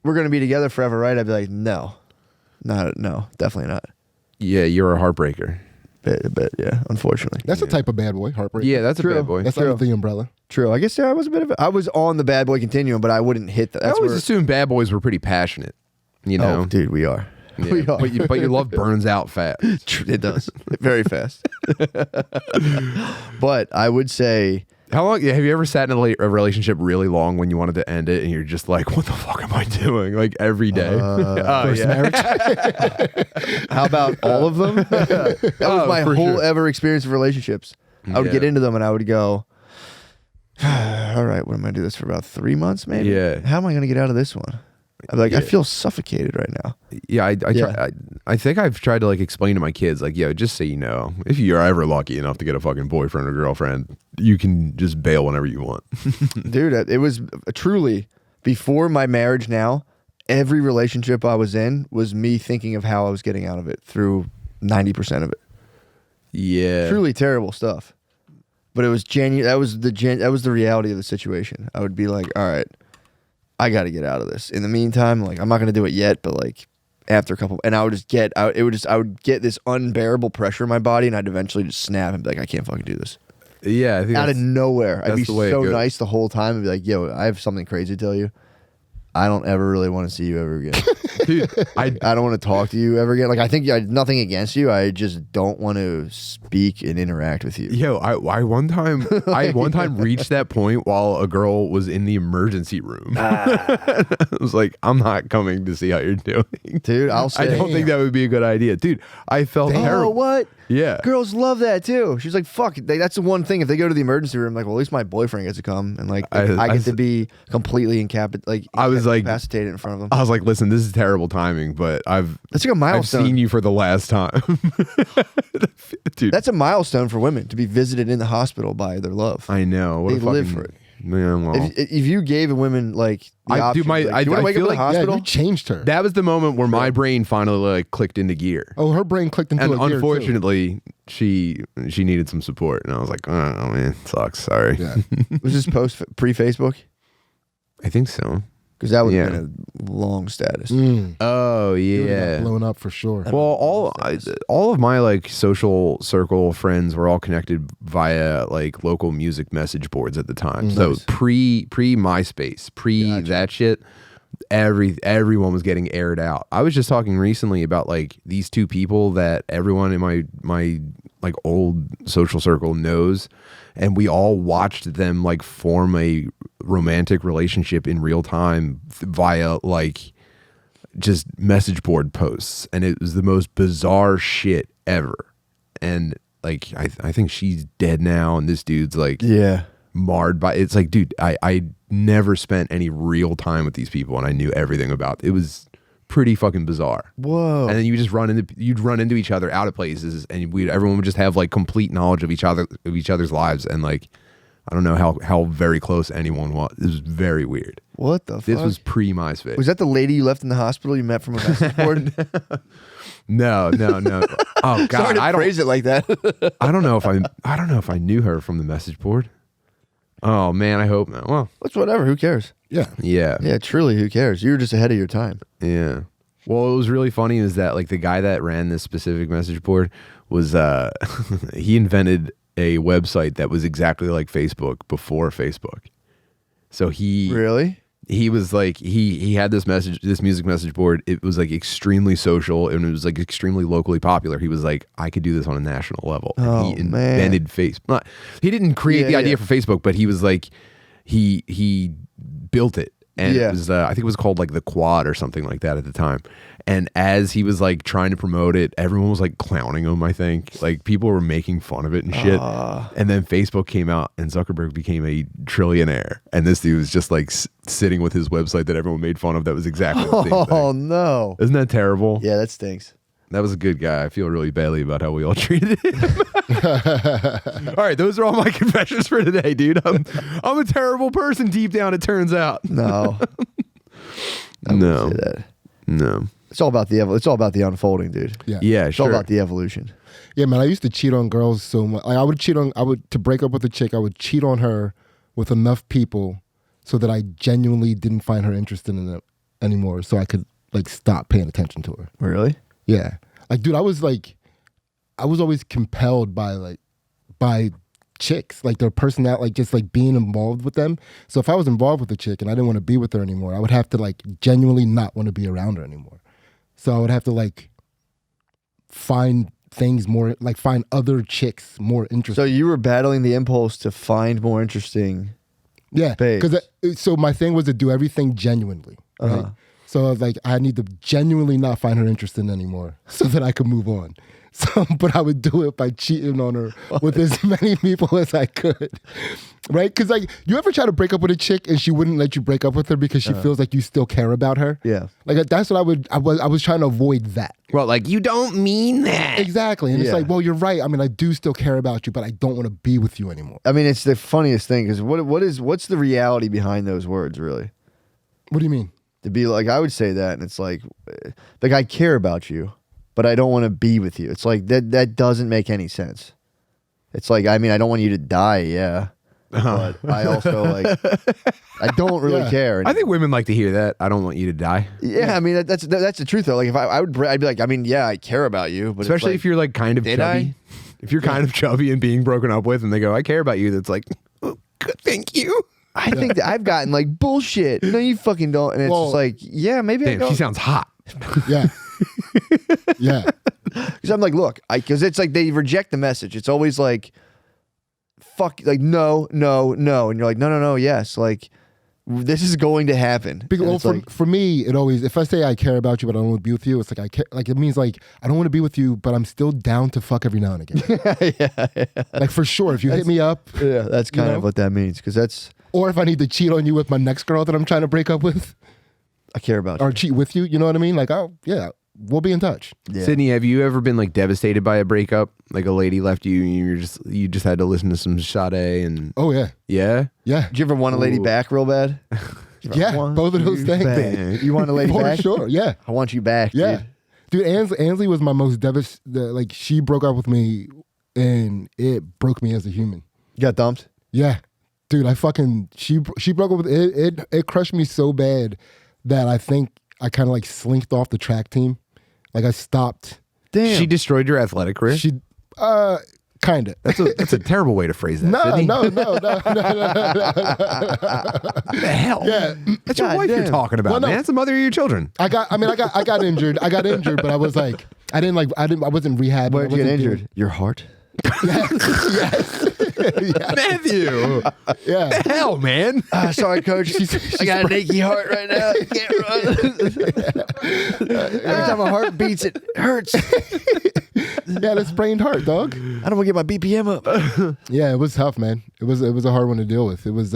S1: "We're gonna be together forever," right? I'd be like, "No, no, definitely not."
S2: Yeah, you're a heartbreaker.
S1: A bit, yeah. Unfortunately,
S3: That's a type of bad boy, heartbreak.
S2: Yeah, that's
S1: True.
S2: a bad boy.
S3: That's under the umbrella.
S1: true. I guess I was a bit of. I was on the bad boy continuum, but I wouldn't hit that.
S2: I
S1: That's
S2: always
S1: where.
S2: assumed bad boys were pretty passionate. You know,
S1: Oh, dude, we are.
S2: Yeah,
S1: We are.
S2: but your love burns out fast.
S1: It does very fast. But I would say,
S2: How long have you ever sat in a relationship really long when you wanted to end it and you're just like, what the fuck am I doing? Like every day.
S3: First marriage.
S1: how about all of them? That was my
S2: for
S1: whole
S2: sure.
S1: ever experience of relationships. I would get
S2: Yeah.
S1: into them and I would go, all right, what am I gonna do this for about 3 months, maybe?
S2: Yeah.
S1: How am I gonna get out of this one? I'm like, I feel suffocated right now.
S2: Yeah,
S1: Yeah.
S2: I think I've tried to like explain to my kids, like, yo, just so you know, if you're ever lucky enough to get a fucking boyfriend or girlfriend, you can just bail whenever you want.
S1: Dude, it was truly before my marriage now, every relationship I was in was me thinking of how I was getting out of it through 90% of it.
S2: Yeah.
S1: Truly terrible stuff. But it was genuine. That was the reality of the situation. I would be like, all right, I got to get out of this. In the meantime, like I'm not going to do it yet, but like after a couple, and I would just get out. I would get this unbearable pressure in my body, and I'd eventually just snap and be like, I can't fucking do this.
S2: Yeah. I think
S1: Out of nowhere, I'd be
S2: that's the way it
S1: so
S2: goes.
S1: nice the whole time and be like, yo, I have something crazy to tell you. I don't ever really want to see you ever again.
S2: dude,
S1: I don't want to talk to you ever again. Like I think I nothing against you. I just don't want to speak and interact with you.
S2: yo, I one time reached that point while a girl was in the emergency room. I was like, I'm not coming to see how you're doing.
S1: Dude, I'll say.
S2: I don't think that would be a good idea. Dude, I felt
S1: Oh,
S2: terrible.
S1: what?
S2: Yeah.
S1: Girls love that too. She's like, fuck. That's the one thing. If they go to the emergency room, like, well, at least my boyfriend gets to come, and like, I get to be completely incapacitated in front of them.
S2: I was like, listen, this is terrible timing, but
S1: That's like a
S2: I've
S1: milestone.
S2: seen you for the last time. Dude,
S1: That's a milestone for women to be visited in the hospital by their love.
S2: I know. What
S1: They
S2: a fucking,
S1: live for it.
S2: Yeah, well,
S1: If you gave a woman like the
S2: I do
S1: option,
S2: my-
S1: like, do you want
S2: I
S1: to wake up
S2: feel
S1: in the
S2: like-
S3: Yeah,
S1: hospital?
S3: you changed her.
S2: that was the moment where my brain finally like clicked into gear.
S3: Oh, her brain clicked into
S2: And
S3: a gear, too.
S2: unfortunately, she needed some support, and I was like, oh man, sucks. Sorry.
S3: Yeah.
S1: Was this post pre-Facebook?
S2: I think so.
S1: Because that would have
S2: Yeah.
S1: been a long status.
S2: Oh
S3: You would've got
S2: yeah.
S3: blown up for sure.
S2: Well, all of my like social circle friends were all connected via like local music message boards at the time. So
S1: Nice.
S2: pre MySpace, that shit, everyone was getting aired out. I was just talking recently about like these two people that everyone in my like old social circle knows, and we all watched them like form a romantic relationship in real time via like just message board posts, and it was the most bizarre shit ever. And like I think she's dead now, and this dude's like
S1: Yeah.
S2: marred by it's like, dude, I never spent any real time with these people, and I knew everything about it. Was pretty fucking bizarre.
S1: Whoa.
S2: And then you'd run into each other out of places, and everyone would just have like complete knowledge of each other's lives, and like I don't know how very close anyone was. It was very weird.
S1: What the fuck?
S2: This was pre MySpace.
S1: Was that the lady you left in the hospital you met from a message board?
S2: No. Oh God,
S1: Sorry to phrase it like that.
S2: I don't know if I knew her from the message board. Oh man, I hope not. Well,
S1: It's whatever. Who cares?
S3: Yeah.
S2: yeah.
S1: Yeah, truly, who cares? You were just ahead of your time.
S2: Yeah. Well, what was really funny is that like the guy that ran this specific message board was he invented a website that was exactly like Facebook before Facebook. So
S1: Really?
S2: he was like he had this music message board. It was like extremely social, and it was like extremely locally popular. He was like, I could do this on a national level. And
S1: Oh,
S2: he invented Facebook. He didn't create the idea for Facebook, but he was like he built it, and
S1: Yeah.
S2: it was I think it was called like the Quad or something like that at the time. And as he was like trying to promote it, everyone was like clowning him. I think like people were making fun of it and shit. And then Facebook came out, and Zuckerberg became a trillionaire. And this dude was just like sitting with his website that everyone made fun of. That was exactly the same
S1: Oh
S2: thing.
S1: no.
S2: Isn't that terrible?
S1: Yeah, that stinks.
S2: That was a good guy. I feel really badly about how we all treated him. All right, those are all my confessions for today, dude. I'm a terrible person deep down, it turns out.
S1: No. I
S2: No.
S1: wouldn't say that.
S2: No.
S1: It's all about the unfolding, dude.
S3: Yeah.
S2: Yeah,
S1: It's
S2: sure.
S1: all about the evolution.
S3: Yeah, man, I used to cheat on girls so much. Like, to break up with a chick, I would cheat on her with enough people so that I genuinely didn't find her interested in it anymore, so I could like stop paying attention to her.
S1: Really?
S3: Yeah. Like, dude, I was always compelled by chicks, like their personality, like just like being involved with them. So if I was involved with a chick and I didn't want to be with her anymore, I would have to like genuinely not want to be around her anymore. So I would have to like find other chicks more interesting.
S1: So you were battling the impulse to find more interesting.
S3: Yeah,
S1: babes.
S3: because so my thing was to do everything genuinely, right?
S1: Uh-huh.
S3: So I was like, I need to genuinely not find her interesting anymore, so that I could move on. So, but I would do it by cheating on her with as many people as I could, right? Because like, you ever try to break up with a chick and she wouldn't let you break up with her because she feels like you still care about her?
S1: Yeah.
S3: Like that's what I was trying to avoid that.
S2: Well, like, you don't mean that.
S3: Exactly, and it's
S1: Yeah.
S3: like, well, you're right. I mean, I do still care about you, but I don't want to be with you anymore.
S1: I mean, it's the funniest thing because what's the reality behind those words, really?
S3: What do you mean?
S1: To be like, I would say that, and it's like I care about you, but I don't want to be with you. It's like that doesn't make any sense. It's like, I mean, I don't want you to die, yeah, but I also like, I don't really
S3: Yeah.
S1: care.
S2: I think women like to hear that. I don't want you to die.
S1: Yeah, I mean that's the truth though. Like if I'd be like, I mean, yeah, I care about you, but
S2: Especially if you're like kind of
S1: Did
S2: chubby. If you're kind of chubby and being broken up with and they go, I care about you, that's like, oh, good, thank you.
S1: I think that I've gotten like bullshit. No, you fucking don't. And it's
S3: Well,
S1: just like, yeah, maybe I
S2: Damn,
S1: don't.
S2: she sounds hot.
S3: Yeah, yeah.
S1: Because I'm like, look, because it's like they reject the message. It's always like, fuck, like no, no, no, and you're like, no, no, no, yes, like this is going to happen.
S3: Because,
S1: And
S3: well,
S1: it's like,
S3: for me, it always, if I say I care about you, but I don't want to be with you, it's like I care, like it means like I don't want to be with you, but I'm still down to fuck every now and again.
S1: yeah,
S3: Like for sure, if you hit me up,
S1: yeah, that's kind
S3: know?
S1: of what that means. Because that's
S3: or if I need to cheat on you with my next girl that I'm trying to break up with,
S1: I care about
S3: or
S1: you.
S3: cheat with you, you know what I mean? Like, oh yeah, we'll be in touch.
S1: Yeah.
S2: Sydney, have you ever been like devastated by a breakup? Like a lady left you and you just had to listen to some Sade and
S3: Oh yeah,
S2: yeah?
S3: yeah,
S1: Did you ever want a lady
S2: Ooh.
S1: back real bad?
S3: yeah. Both of those things.
S2: back.
S1: You want a lady
S3: For
S1: back?
S3: sure, yeah.
S1: I want you back.
S3: Yeah,
S1: dude.
S3: Ansley was my most devastating. Like she broke up with me, and it broke me as a human.
S1: You got dumped.
S3: Yeah, dude, she broke up with it. It crushed me so bad that I think I kind of like slinked off the track team. Like I stopped.
S1: Damn.
S2: She destroyed your athletic career?
S3: She kind of.
S2: That's a terrible way to phrase that.
S3: No,
S2: Sydney.
S3: no.
S2: What the hell?
S3: Yeah.
S2: That's your
S1: God
S2: wife you're
S1: damn.
S2: talking about,
S3: Well, no.
S2: man. That's the mother of your children.
S3: I got injured. I got injured, but I was like, I wasn't rehabbing.
S1: Where'd
S3: I
S1: you get
S3: wasn't
S1: injured?
S3: doing-
S1: Your heart.
S3: Yes.
S2: Matthew.
S3: Yeah.
S2: Hell, man.
S1: Sorry, coach. I got an achy heart right now. I can't run. Every time my heart beats, it hurts.
S3: Yeah, a sprained heart, dog.
S1: I don't want to get my BPM up.
S3: Yeah, it was tough, man. It was a hard one to deal with. It was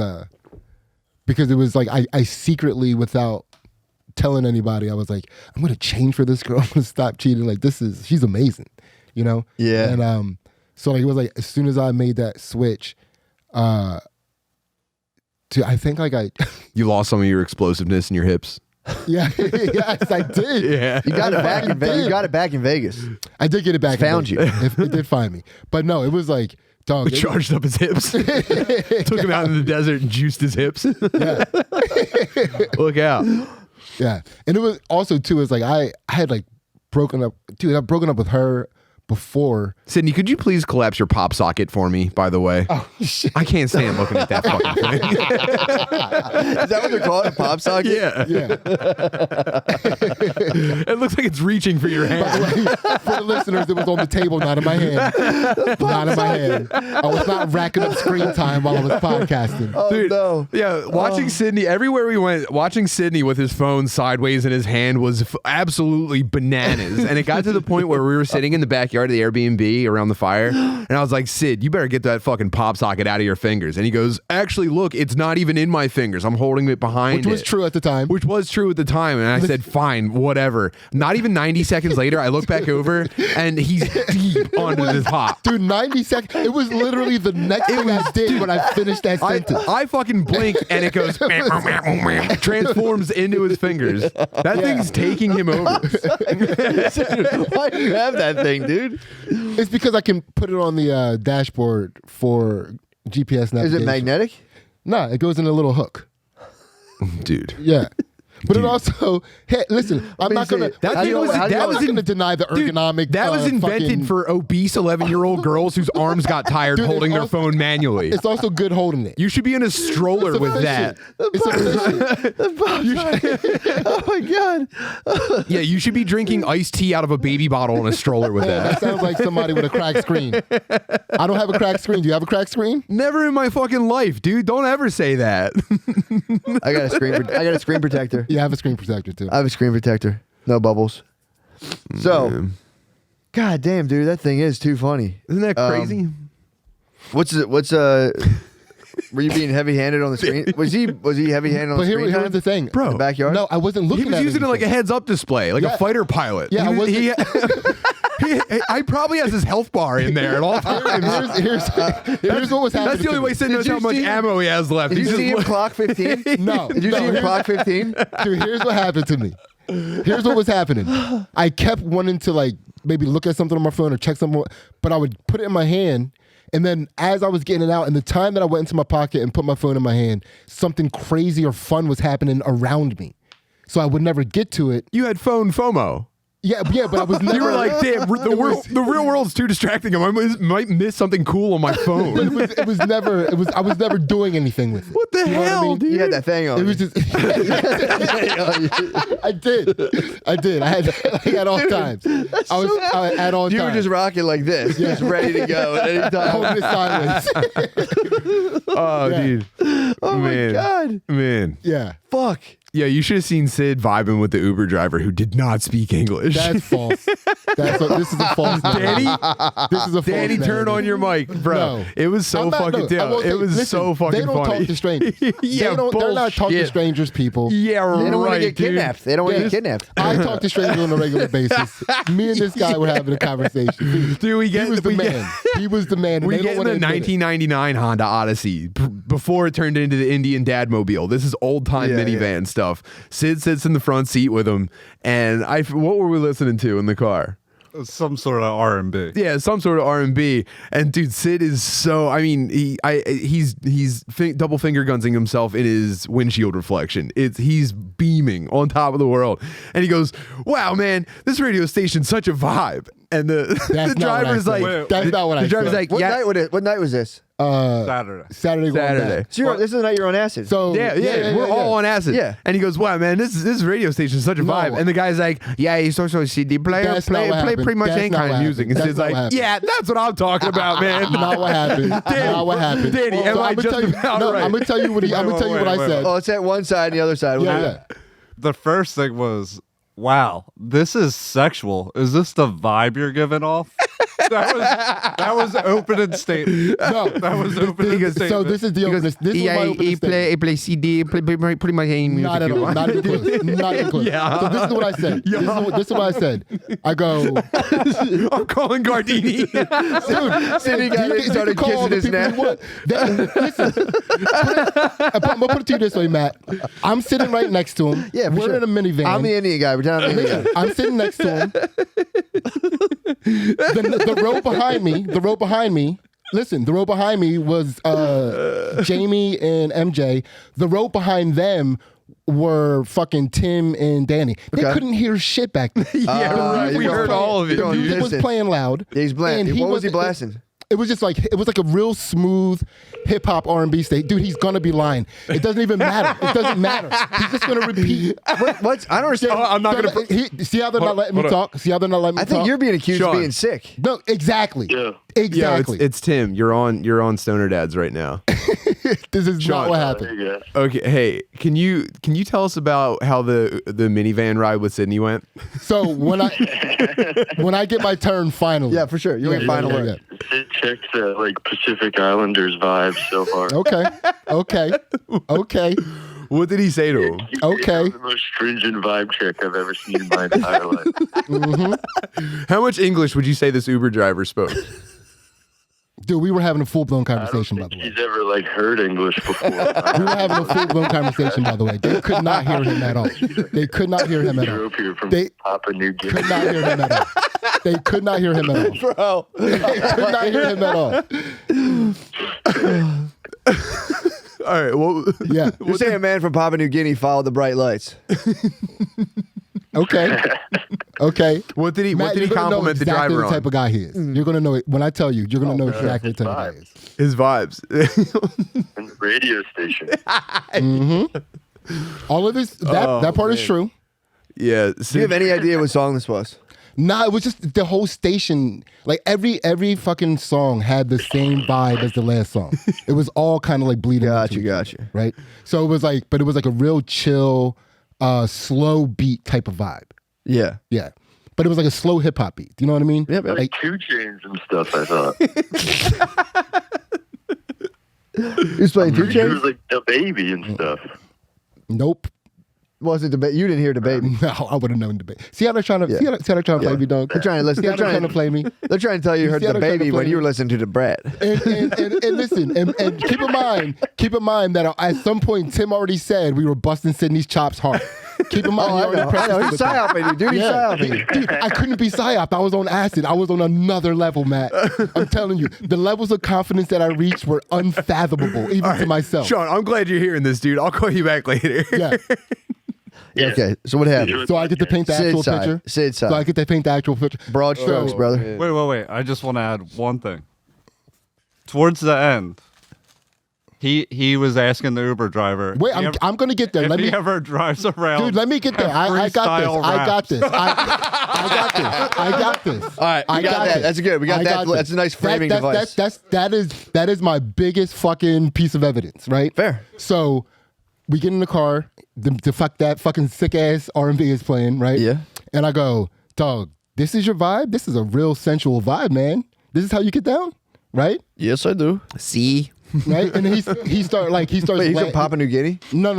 S3: because it was like I secretly, without telling anybody, I was like, I'm gonna change for this girl. I'm gonna stop cheating. Like she's amazing, you know?
S1: Yeah.
S3: And so like it was like as soon as I made that switch, I think like I
S2: You lost some of your explosiveness in your hips.
S3: yeah, yes, I did.
S2: Yeah.
S1: You got it back in
S3: fucking
S1: Vegas.
S3: did.
S1: You got it back in Vegas.
S3: I did get it back. in
S1: Found you.
S3: Vegas. It did find me. But no, it was like, dog.
S2: We charged up his hips. Took him out in the desert and juiced his hips. Look out.
S3: Yeah. And it was also too, it's like I had like broken up, dude, I've broken up with her, before.
S2: Sydney, could you please collapse your pop socket for me, by the way?
S3: Oh, shit.
S2: I can't stand looking at that fucking thing.
S1: Is that what they're calling a pop socket?
S2: Yeah.
S3: Yeah.
S2: It looks like it's reaching for your hand.
S3: For the listeners, it was on the table, not in my hand. Not in my hand. I was not racking up screen time while I was podcasting.
S1: Oh,
S2: Dude,
S1: no.
S2: yeah, watching Sydney, everywhere we went, watching Sydney with his phone sideways in his hand was absolutely bananas. And it got to the point where we were sitting in the backyard of the Airbnb around the fire, and I was like, Sid, you better get that fucking pop socket out of your fingers. And he goes, actually, look, it's not even in my fingers. I'm holding it behind
S3: Which was true at the time.
S2: Which was true at the time. And I said, fine, whatever. Not even 90 seconds later, I look back over, and he's deep onto this pop.
S3: Dude, 90 seconds. It was literally the next thing I did when I finished that sentence.
S2: I fucking blink, and it goes, transforms into his fingers. That thing's taking him over.
S1: Why do you have that thing, dude?
S3: It's because I can put it on the dashboard for GPS navigation.
S1: Is it magnetic?
S3: No, it goes in a little hook.
S2: Dude.
S3: Yeah. But it also, hey, listen, I'm not going to,
S2: That
S3: I'm not going to deny the ergonomic.
S2: That was invented
S3: fucking,
S2: for obese 11-year-old girls whose arms got tired
S3: Dude,
S2: holding their
S3: also-
S2: phone manually.
S3: It's also good holding it.
S2: You should be in a stroller
S3: It's
S2: with
S3: efficient.
S2: that.
S3: It's efficient.
S1: Oh my god!
S2: Yeah, you should be drinking iced tea out of a baby bottle in a stroller with
S3: That
S2: that.
S3: sounds like somebody with a cracked screen. I don't have a cracked screen. Do you have a cracked screen?
S2: Never in my fucking life, dude. Don't ever say that.
S1: I got a screen protector.
S3: Yeah, I have a screen protector too.
S1: I have a screen protector. No bubbles. So, god damn, dude, that thing is too funny.
S2: Isn't that crazy?
S1: What's were you being heavy-handed on the screen? Was he heavy-handed on
S3: But
S1: the screen?
S3: here's the thing,
S2: Bro.
S1: In the backyard?
S3: No, I wasn't looking
S2: He was
S3: at
S2: using it like a
S3: anything.
S2: heads-up display, like
S3: Yeah.
S2: a fighter pilot.
S3: Yeah,
S2: I probably has his health bar in there at all times.
S3: Here's what was happening.
S2: That's the only way Sid knows
S1: Did you
S2: how much
S1: see-
S2: ammo he has left.
S1: Did
S2: He's
S1: you see him
S2: just
S1: clock 15?
S3: No.
S1: Did you see him clock 15?
S3: Dude, here's what happened to me. Here's what was happening. I kept wanting to like maybe look at something on my phone or check something, but I would put it in my hand, and then as I was getting it out, and the time that I went into my pocket and put my phone in my hand, something crazy or fun was happening around me. So I would never get to it.
S2: You had phone FOMO.
S3: Yeah, but I was never.
S2: You were like, damn, the real world's too distracting. I might miss something cool on my phone.
S3: I was never doing anything with it.
S2: What the
S3: You know what I
S2: hell,
S3: mean?
S2: dude?
S1: You had that thing on.
S3: It was just. I did. I had all times. I at all
S1: You
S3: times.
S1: were just rocking like this, just ready to go at any time.
S3: holding it sideways.
S2: Oh,
S3: Yeah.
S2: dude.
S1: Oh my
S2: Man.
S1: god!
S2: Man.
S3: Yeah,
S1: Fuck.
S2: Yeah, you should have seen Sid vibing with the Uber driver who did not speak English.
S3: that's false. This is a false narrative.
S2: Danny,
S3: This is a false
S2: Danny, turn
S3: narrative.
S2: on your mic, bro.
S3: No.
S2: It was so
S3: I'm not-
S2: fucking
S3: no, I
S2: dope.
S3: won't
S2: It
S3: say-
S2: was
S3: listen,
S2: so fucking
S3: They don't
S2: funny.
S3: talk to strangers.
S2: Yeah,
S3: They're not talking to
S2: bullshit.
S3: strangers, people.
S2: Yeah,
S1: They don't want
S2: right,
S1: to get
S2: dude.
S1: kidnapped. They don't want to
S3: Yeah.
S1: get kidnapped.
S3: I talk to strangers on a regular basis. Me and this guy were having a conversation.
S2: Dude,
S3: He was the man. He was the man. and
S2: We
S3: they
S2: get
S3: don't
S2: in
S3: want
S2: the
S3: to admit it.
S2: 1999 Honda Odyssey before it turned into the Indian Dadmobile. This is old time
S1: Yeah,
S2: minivan stuff. Sid sits in the front seat with him, and what were we listening to in the car?
S4: Some sort of R&B.
S2: Yeah, some sort of R&B. And dude, Sid is so. I mean, he's double finger gunsing himself in his windshield reflection. He's beaming on top of the world, and he goes, "Wow, man, this radio station's such a vibe." And the
S3: That's not what I
S2: driver's
S3: said.
S2: like,
S3: That's not what I
S2: the driver's
S3: said.
S2: like,
S1: What
S2: yeah,
S1: night was this?
S4: Saturday.
S3: Saturday. going
S2: Saturday.
S3: back.
S1: So this is the night you're on acid.
S3: So
S2: Yeah, we're all on acid.
S1: Yeah.
S2: And he goes, "Wow, man, this radio station is such a
S3: No.
S2: vibe." And the guy's like, "Yeah, he's also a CD player,
S3: That's
S2: play
S3: not what happened.
S2: pretty much
S3: That's
S2: any
S3: not
S2: kind of
S3: what
S2: music." And
S3: happened.
S2: Sid's
S3: That's
S2: like,
S3: not what happened.
S2: "Yeah, that's what I'm talking about, man."
S3: Not what happened. Not what happened.
S2: Danny, am I
S3: I'ma
S2: just
S3: tell you,
S2: about
S3: no,
S2: right?
S3: I'm gonna tell you what he. I'm gonna tell you what I
S4: Wait.
S3: said.
S1: Oh, it's at one side and the other side.
S3: Yeah.
S4: The first thing was, wow, this is sexual. Is this the vibe you're giving off? That was opening statement.
S3: No,
S4: That was opening statement.
S3: so this is the opening. This is my opening statement.
S2: play CD, pretty much any music.
S3: Not at all. Not even close. Not even close.
S2: Yeah.
S3: So this is what I said. This is what I said. I go,
S2: I'm calling Gardini.
S3: dude.
S1: Sidney got it, started kissing his neck.
S3: Listen, I'm gonna put it to you this way, Matt. I'm sitting right next to him.
S1: Yeah, for
S3: we're
S1: sure.
S3: in a minivan.
S1: I'm the Indian guy. Pretend I'm the Indian guy.
S3: I'm sitting next to him. The row behind me. Listen, the row behind me was Jamie and MJ. The row behind them were fucking Tim and Danny. They
S1: Okay.
S3: couldn't hear shit back then.
S2: Yeah, right.
S1: you
S2: We
S1: go
S2: heard
S1: playing-
S2: all of it.
S1: you
S3: The
S1: go
S3: music was
S1: listen.
S3: playing loud.
S1: Yeah, he's blasting.
S3: and
S1: What was he
S3: wasn't-
S1: blasting?
S3: It was just like it was like a real smooth hip hop R&B state. Dude, he's gonna be lying. It doesn't even matter. It doesn't matter. He's just gonna repeat.
S1: What's? I don't understand.
S2: I'm not gonna.
S3: See how they're not letting me talk? See how they're not letting me
S1: I
S3: talk?
S1: think you're being accused
S2: Sean.
S1: of being sick.
S3: No, exactly.
S5: Yeah.
S2: Yeah,
S3: Exactly.
S2: it's Tim. You're on Stoner Dadz right now.
S3: This is
S2: Sean.
S3: not what
S5: There
S3: happened.
S5: you go.
S2: Okay, hey, can you tell us about how the minivan ride with Sidney went?
S3: So when I get my turn finally.
S1: Yeah, for sure. You ain't final word.
S5: Sid checks that like Pacific Islanders vibe so far.
S3: Okay.
S2: What did he say to him?
S3: Okay.
S5: The most stringent vibe check I've ever seen in my entire life.
S2: How much English would you say this Uber driver spoke?
S3: Dude, we were having a full-blown
S5: I don't
S3: conversation, by
S5: think
S3: the way.
S5: he's ever like heard English before.
S3: We were having a full-blown conversation, by the way. They could not hear him at all. They could not hear him
S5: He
S3: at all.
S5: drove here from
S3: They
S5: Papua New Guinea.
S3: could not hear him at all. They could not hear him at all.
S1: Bro.
S3: They could not hear him at all.
S2: All right, well,
S3: Yeah.
S1: You're saying a man from Papua New Guinea followed the bright lights.
S3: Okay. Okay.
S2: what did he
S3: Matt, you're gonna know
S2: compliment the
S3: exactly
S2: driver
S3: the type
S2: on?
S3: of guy he is. You're gonna know it when I tell you. You're gonna know exactly the type of guy he is.
S2: His vibes.
S5: In the radio station.
S3: All of this, that part is true.
S2: Yeah.
S1: Do you have any idea what song this was?
S3: Nah, it was just the whole station. Like every fucking song had the same vibe as the last song. It was all kind of like bleeding. into each other, right? So it was like, but it was like a real chill, slow beat type of vibe.
S1: Yeah.
S3: Yeah, but it was like a slow hip hop beat. Do you know what I mean?
S1: Yep.
S5: Like
S3: Like
S5: 2 Chainz and stuff, I thought.
S1: He's playing Two
S5: It was
S1: Chainz?
S5: like the baby and stuff.
S3: nope.
S1: Was it debate? You didn't hear debate.
S3: No, I would have known debate. See how they're trying to see how they're trying to play me, dog.
S1: They're trying to listen.
S3: See how
S1: They're
S3: they're trying to play me.
S1: They're trying to tell you you heard
S3: see how
S1: the
S3: they're trying to
S1: baby
S3: play
S1: when you
S3: me?
S1: were listening to the Brat.
S3: And listen, and keep in mind that at some point Tim already said we were busting Sydney's chops hard. Keep in mind, he
S1: I
S3: already
S1: know.
S3: prefaced it
S1: He's
S3: with that.
S1: psyoping you, dude. He's psyoping you.
S3: Dude, I couldn't be psyoped. I was on acid. I was on another level, Matt. I'm telling you, the levels of confidence that I reached were unfathomable, even to myself.
S2: Sean, I'm glad you're hearing this, dude. I'll call you back later.
S3: Yeah.
S5: Yeah.
S1: Okay, so what happened?
S3: So I get to paint the
S1: Sid
S3: actual
S1: side.
S3: picture.
S1: Sid side.
S3: So I get to paint the actual picture.
S1: Broad strokes, brother.
S4: Wait. I just want to add one thing. Towards the end, he was asking the Uber driver.
S3: Wait,
S4: if he ever-
S3: I'm gonna get there.
S4: If
S3: Let
S4: he
S3: me,
S4: ever drives around.
S3: dude. Let me get there. I got this.
S4: freestyle
S3: I got
S4: raps.
S3: this. I got this. I got this.
S1: All right, we got that.
S3: this.
S1: That's good. We got
S3: I
S1: that.
S3: this.
S1: That's a nice framing device.
S3: That is my biggest fucking piece of evidence, right?
S1: Fair.
S3: So we get in the car. The fuck that fucking sick ass R&B is playing, right?
S1: Yeah.
S3: And I go, dog, this is your vibe. This is a real sensual vibe, man. This is how you get down, right?
S1: Yes, I do.
S2: See?
S3: Right? And he starts
S1: Wait, he's from Papua New Guinea?
S3: No,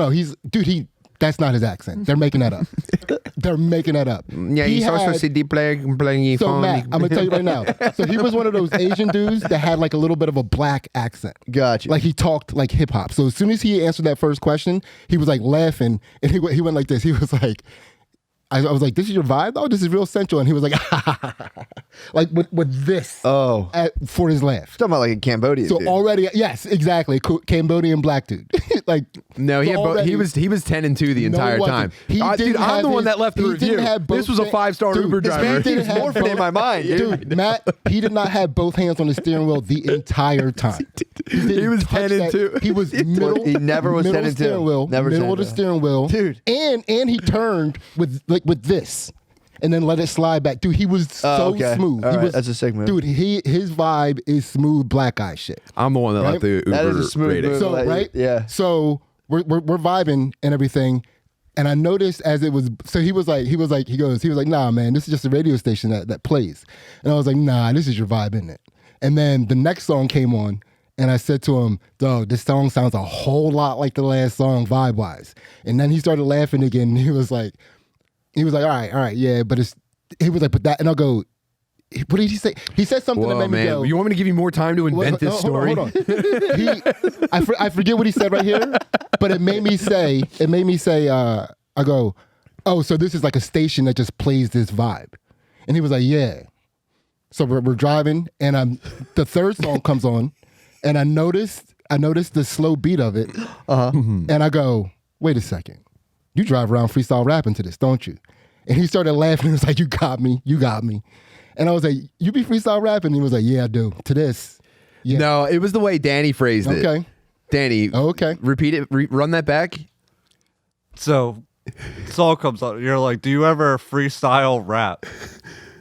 S3: that's not his accent. They're making that up. They're making that up.
S2: Yeah,
S3: He
S2: he's also
S3: had-
S2: CD playing
S3: So Matt, I'm gonna tell you right now. So he was one of those Asian dudes that had like a little bit of a black accent.
S1: Gotcha.
S3: Like he talked like hip hop. So as soon as he answered that first question, he was like laughing, and he went like this. He was like, I was like, "This is your vibe? Oh, this is real sensual." And he was like, like with this
S1: Oh.
S3: for his laugh.
S1: Talking about like a Cambodian
S3: So
S1: dude.
S3: already, yes, exactly, Cambodian black dude. Like
S2: No, he
S3: so
S2: had
S3: already-
S2: he was 10-2 the
S3: No,
S2: entire
S3: he wasn't.
S2: time.
S3: He
S2: Dude,
S3: didn't
S2: I'm
S3: have
S2: the one
S3: his-
S2: that left the
S3: he
S2: review.
S3: didn't have both
S2: This was a
S3: hands-
S2: 5-star
S3: Dude,
S2: Uber
S3: this man
S2: driver.
S3: didn't
S1: He's
S3: have
S1: morphing in
S3: both-
S1: my mind, dude.
S3: Dude, Matt, he did not have both hands on the steering wheel the entire time.
S2: He was 10-2.
S3: He was middle.
S1: He never was
S3: middle
S1: 10-2.
S3: steering wheel,
S1: Never
S3: middle of the
S1: 10-2.
S3: steering wheel,
S1: Dude.
S3: And he turned with this, and then let it slide back. Dude, he was so
S1: okay.
S3: smooth.
S1: All
S3: He
S1: right,
S3: was,
S1: that's a sick move.
S3: Dude, his vibe is smooth black guy shit.
S2: I'm the one that left the Uber
S1: That is a smooth
S2: rating.
S1: move.
S3: So
S1: Like,
S3: right,
S1: yeah.
S3: So we're vibing and everything, and I noticed as it was. So he was like, nah, man, this is just a radio station that plays, and I was like, nah, this is your vibe, isn't it? And then the next song came on, and I said to him, dog, this song sounds a whole lot like the last song vibe wise. And then he started laughing again, and he was like, all right, yeah, but it's. He was like, but that, and I'll go. What did he say? He said something that
S2: Whoa,
S3: made me
S2: man.
S3: go.
S2: You want me to give you more time to invent this story?
S3: Hold on. I forget what he said right here, but it made me say, I go, oh, so this is like a station that just plays this vibe. And he was like, yeah. So we're driving, and the third song comes on, and I noticed the slow beat of it, and I go, wait a second. you drive around freestyle rapping to this, don't you? And he started laughing. He was like, you got me. And I was like, you be freestyle rapping? And he was like, yeah, I do. To this. Yeah.
S2: No, it was the way Danny phrased it.
S3: Okay.
S2: Danny.
S3: Okay.
S2: Repeat it. Run that back.
S4: So, song comes up. You're like, do you ever freestyle rap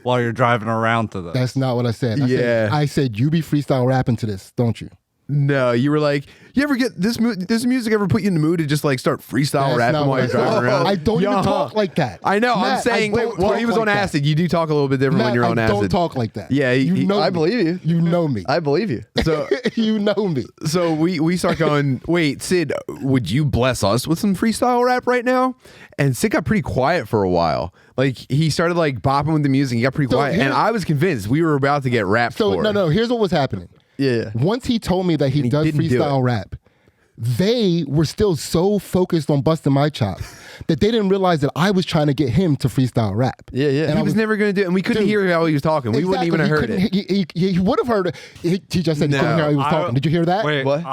S4: while you're driving around to this?
S3: That's not what I said. I said, you be freestyle rapping to this, don't you?
S2: No, you were like, you ever get this music ever put you in the mood to just like start freestyle
S3: That's
S2: rapping
S3: not
S2: while
S3: what
S2: you're
S3: I said.
S2: driving around?
S3: I don't even talk like that.
S2: I know.
S3: Matt,
S2: I'm saying,
S3: I don't
S2: well,
S3: talk
S2: he was
S3: like
S2: on
S3: that.
S2: acid. You do talk a little bit different
S3: Matt,
S2: when you're on
S3: I
S2: acid.
S3: don't talk like that.
S2: Yeah,
S3: you know
S1: I
S3: me.
S1: believe you.
S3: You know me.
S1: I believe you.
S2: So,
S3: You know me.
S2: so we start going, wait, Sid, would you bless us with some freestyle rap right now? And Sid got pretty quiet for a while. Like, he started like bopping with the music. He got pretty
S3: So
S2: quiet.
S3: here-
S2: And I was convinced we were about to get rapped
S3: So
S2: for.
S3: no. Here's what was happening.
S1: Yeah.
S3: Once he told me that he
S2: And he
S3: does
S2: didn't do
S3: freestyle
S2: it.
S3: rap, they were still so focused on busting my chops that they didn't realize that I was trying to get him to freestyle rap.
S1: Yeah, yeah.
S3: And
S2: He
S3: I
S2: was never going to do it. And we couldn't
S3: Dude,
S2: hear how he was talking. We wouldn't even have heard it.
S3: He would have heard it. He just said he couldn't
S2: No.
S3: hear how he was talking. Did you hear that?
S4: Wait,
S1: What?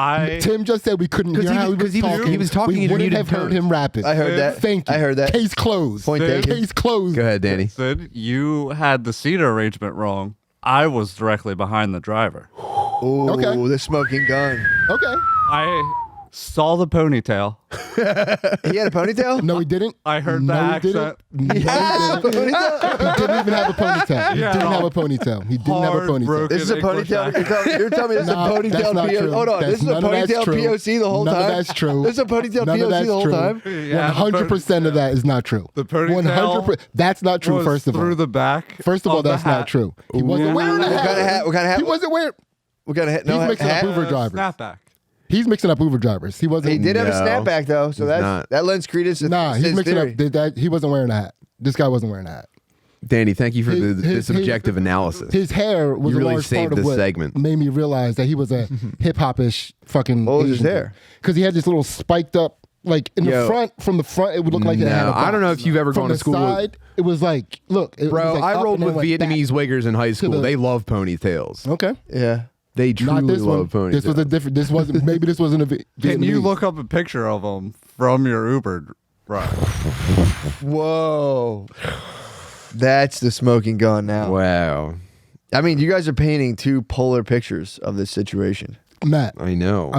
S3: Tim just said we couldn't hear
S2: he
S3: how
S2: was- 'cause
S3: he
S2: he
S3: was
S2: was
S3: talking.
S2: talking
S3: We
S2: in a
S3: wouldn't
S2: muted
S3: have heard
S2: tone.
S3: him rapping.
S1: I heard that.
S3: Thank you.
S1: I heard that.
S3: Case closed.
S1: Point taken.
S3: Case closed.
S2: Go ahead, Danny.
S4: Sid, you had the seat arrangement wrong. I was directly behind the driver.
S1: Ooh,
S3: Okay.
S1: the smoking gun.
S3: Okay.
S4: I saw the ponytail.
S1: He had a ponytail?
S3: No, he didn't.
S4: I heard
S3: no,
S4: the
S3: he didn't.
S4: accent.
S3: No, he didn't. He didn't even have a ponytail. He
S4: Yeah,
S3: didn't
S4: no.
S3: have a ponytail. He didn't have a
S4: Hard
S3: ponytail.
S4: broken
S1: This is a
S4: English
S1: ponytail.
S4: accent.
S1: You're telling me this is a
S3: No, that's
S1: ponytail
S3: not
S1: POC?
S3: true.
S1: Hold on.
S3: That's-
S1: This is a
S3: none of that's
S1: ponytail
S3: true.
S1: POC the whole
S3: None
S1: time?
S3: of that's true.
S1: This is a ponytail
S3: None of
S1: POC
S3: that's
S1: the whole
S3: true.
S1: time?
S4: Yeah,
S3: 100% of that is not true.
S4: The ponytail
S3: That's not true.
S4: was
S3: First of
S4: through
S3: all,
S4: the back.
S3: first of all,
S4: the
S3: that's not
S4: hat.
S3: true. He wasn't wearing a
S1: What kind of hat? What kind of hat?
S3: He wasn't wearing.
S1: What kind of hat? No
S3: He's mixing
S1: hat?
S3: up Uber drivers.
S4: Snapback.
S3: He's mixing up Uber drivers. He wasn't.
S1: He did have a
S2: No.
S1: snapback though, so
S2: not.
S1: that lends credence to
S3: Nah, he's
S1: Sid's
S3: mixing
S1: theory.
S3: up. That he wasn't wearing a hat. This guy wasn't wearing a hat.
S2: Danny, thank you for
S3: His-
S2: this
S3: his-
S2: objective analysis.
S3: His hair was
S2: You
S3: a
S2: really
S3: large
S2: saved
S3: part of
S2: this
S3: what
S2: segment.
S3: made me realize that he was a hip hop-ish fucking.
S1: What was his hair?
S3: Because he had this little spiked up, like in the
S2: Yo.
S3: front. From the front, it would look like it had a
S2: No, I don't know
S3: box.
S2: if you've ever
S3: From
S2: gone to
S3: the
S2: school with-
S3: side, it was like, look, it
S2: Bro,
S3: was like
S2: I
S3: up
S2: rolled
S3: and then
S2: with
S3: went back.
S2: Vietnamese wiggers in high school.
S3: the-
S2: They love ponytails.
S3: Okay,
S1: Yeah.
S2: They truly
S3: not this one.
S2: love ponytails.
S3: This was a different. This wasn't. Maybe this wasn't a Vietnamese.
S4: Can you look up a picture of him from your Uber ride?
S1: Whoa. That's the smoking gun now.
S2: Wow.
S1: I mean, you guys are painting two polar pictures of this situation.
S3: Matt?
S2: I know.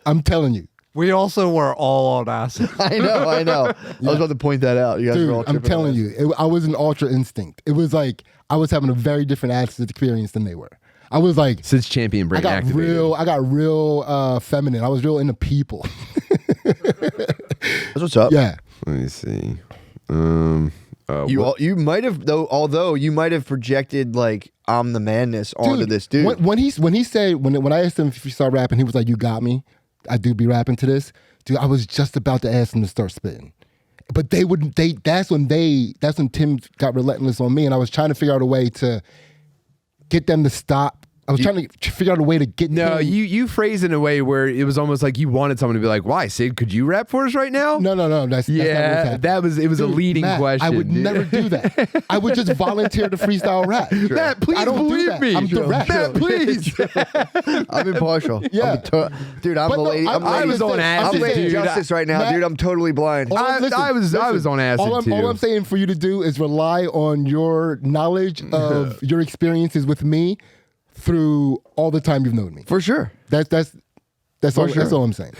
S3: I'm telling you,
S4: We also were all on acid.
S1: I know. I was about to point that out. You guys
S3: dude.
S1: were all
S3: I'm
S1: tripping
S3: telling
S1: on
S3: you, I was an ultra instinct. It was like I was having a very different acid experience than they were. I was like,
S2: Sid's champion brain
S3: I got
S2: activated.
S3: real feminine. I was real into people.
S1: That's what's up.
S3: Yeah.
S2: Let me see.
S1: You might have although you might have projected like I'm the madness onto this dude.
S3: When he said when I asked him if he started rapping, he was like, "You got me. I do be rapping to this, dude." I was just about to ask him to start spitting, but they wouldn't. That's when Tim got relentless on me, and I was trying to figure out a way to get them to stop. I was trying to figure out a way to get.
S2: No,
S3: him.
S2: you phrased it in a way where it was almost like you wanted someone to be like, "Why, Sid? Could you rap for us right now?"
S3: No. That's not what's
S2: Yeah,
S3: happening.
S2: it was a
S3: Dude,
S2: leading
S3: Matt,
S2: question.
S3: I would
S2: dude.
S3: never do that. I would just volunteer to freestyle rap.
S2: Matt, please
S3: I don't do
S2: believe
S3: that.
S2: me.
S3: I'm direct.
S2: Matt, please.
S1: I'm impartial.
S3: Yeah.
S1: Dude, I'm
S3: But
S1: a
S3: no,
S1: lady. I'm
S3: I
S1: lady-
S2: was on
S3: I'm
S2: acid,
S1: I'm lady
S2: dude.
S1: justice right now,
S3: Matt-
S1: dude. I'm totally blind.
S3: Listen,
S2: I was on acid
S3: all
S2: too.
S3: I'm saying for you to do is rely on your knowledge of your experiences with me through all the time you've known me.
S1: For sure.
S3: That's all.
S1: sure.
S3: That's all I'm saying.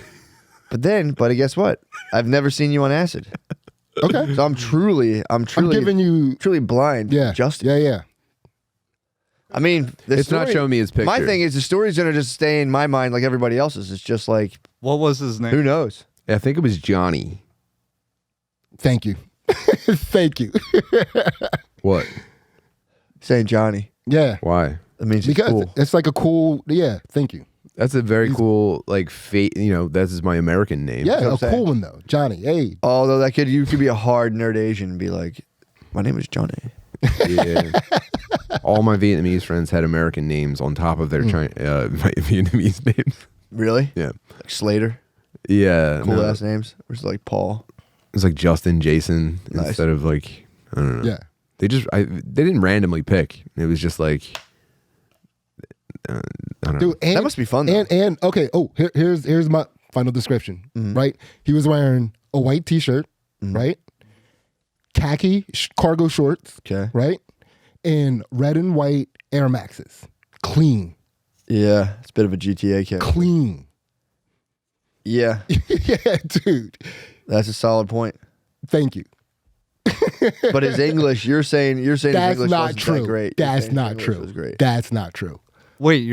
S1: But guess what? I've never seen you on acid.
S3: Okay.
S1: So I'm truly
S3: I'm giving you.
S1: truly blind.
S3: Yeah.
S1: Justice.
S3: Yeah.
S1: I mean, the
S2: It's not
S1: story-
S2: showing me his picture.
S1: My thing is the story's gonna just stay in my mind like everybody else's. It's just like,
S4: What was his name?
S1: who knows?
S2: I think it was Johnny.
S3: Thank you. Thank you.
S2: What?
S1: Saying Johnny.
S3: Yeah.
S2: Why?
S1: That means he's
S3: Because
S1: cool.
S3: it's like a cool. Yeah. Thank you.
S2: That's a very cool, like, fate. You know, that's my American name.
S3: Yeah.
S1: what I'm
S3: A
S1: saying.
S3: cool one though. Johnny. Hey.
S1: Although you could be a hard nerd Asian and be like, my name is Johnny.
S2: Yeah. All my Vietnamese friends had American names on top of their my Vietnamese names.
S1: Really?
S2: Yeah.
S1: Like Slater.
S2: Yeah.
S1: Cool
S2: no.
S1: ass names. Or is it like Paul?
S2: It was like Justin, Jason,
S1: Nice.
S2: instead of like, I don't know.
S3: Yeah.
S2: They didn't randomly pick. It was just like, I don't know.
S3: Dude, and,
S1: That must be fun, though.
S3: And okay. Oh, here's my final description.
S1: Mm-hmm.
S3: Right. He was wearing a white T-shirt, right? Khaki cargo shorts,
S1: Okay.
S3: right? And red and white Air Maxes. Clean.
S1: Yeah, it's a bit of a GTA character.
S3: Clean.
S1: Yeah,
S3: Yeah, dude.
S1: that's a solid point.
S3: Thank you.
S1: But his English, you're saying his
S3: That's
S1: English
S3: not
S1: wasn't
S3: true.
S1: that great. You're
S3: That's
S1: saying his
S3: not
S1: English
S3: true.
S1: was great.
S3: That's not true.
S4: Wait,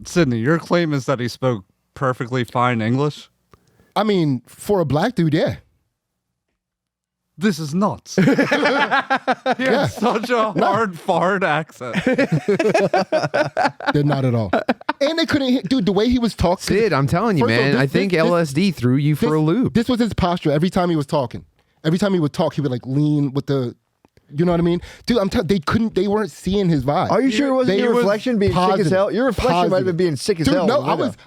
S4: Sydney, your claim is that he spoke perfectly fine English?
S3: I mean, for a black dude, yeah.
S4: This is nuts. He has such a hard foreign accent.
S3: They're not at all. And they couldn't hear, dude, the way he was talking.
S2: Sid, I'm telling you,
S3: First of all,
S2: man. I think LSD threw you for a loop.
S3: This was his posture every time he was talking. Every time he would talk, he would like lean with the, you know what I mean? Dude, I'm telling they weren't seeing his vibe.
S1: Are you sure it wasn't your reflection being sick as hell? Your reflection might have been being sick as
S3: Dude,
S1: hell.
S3: no,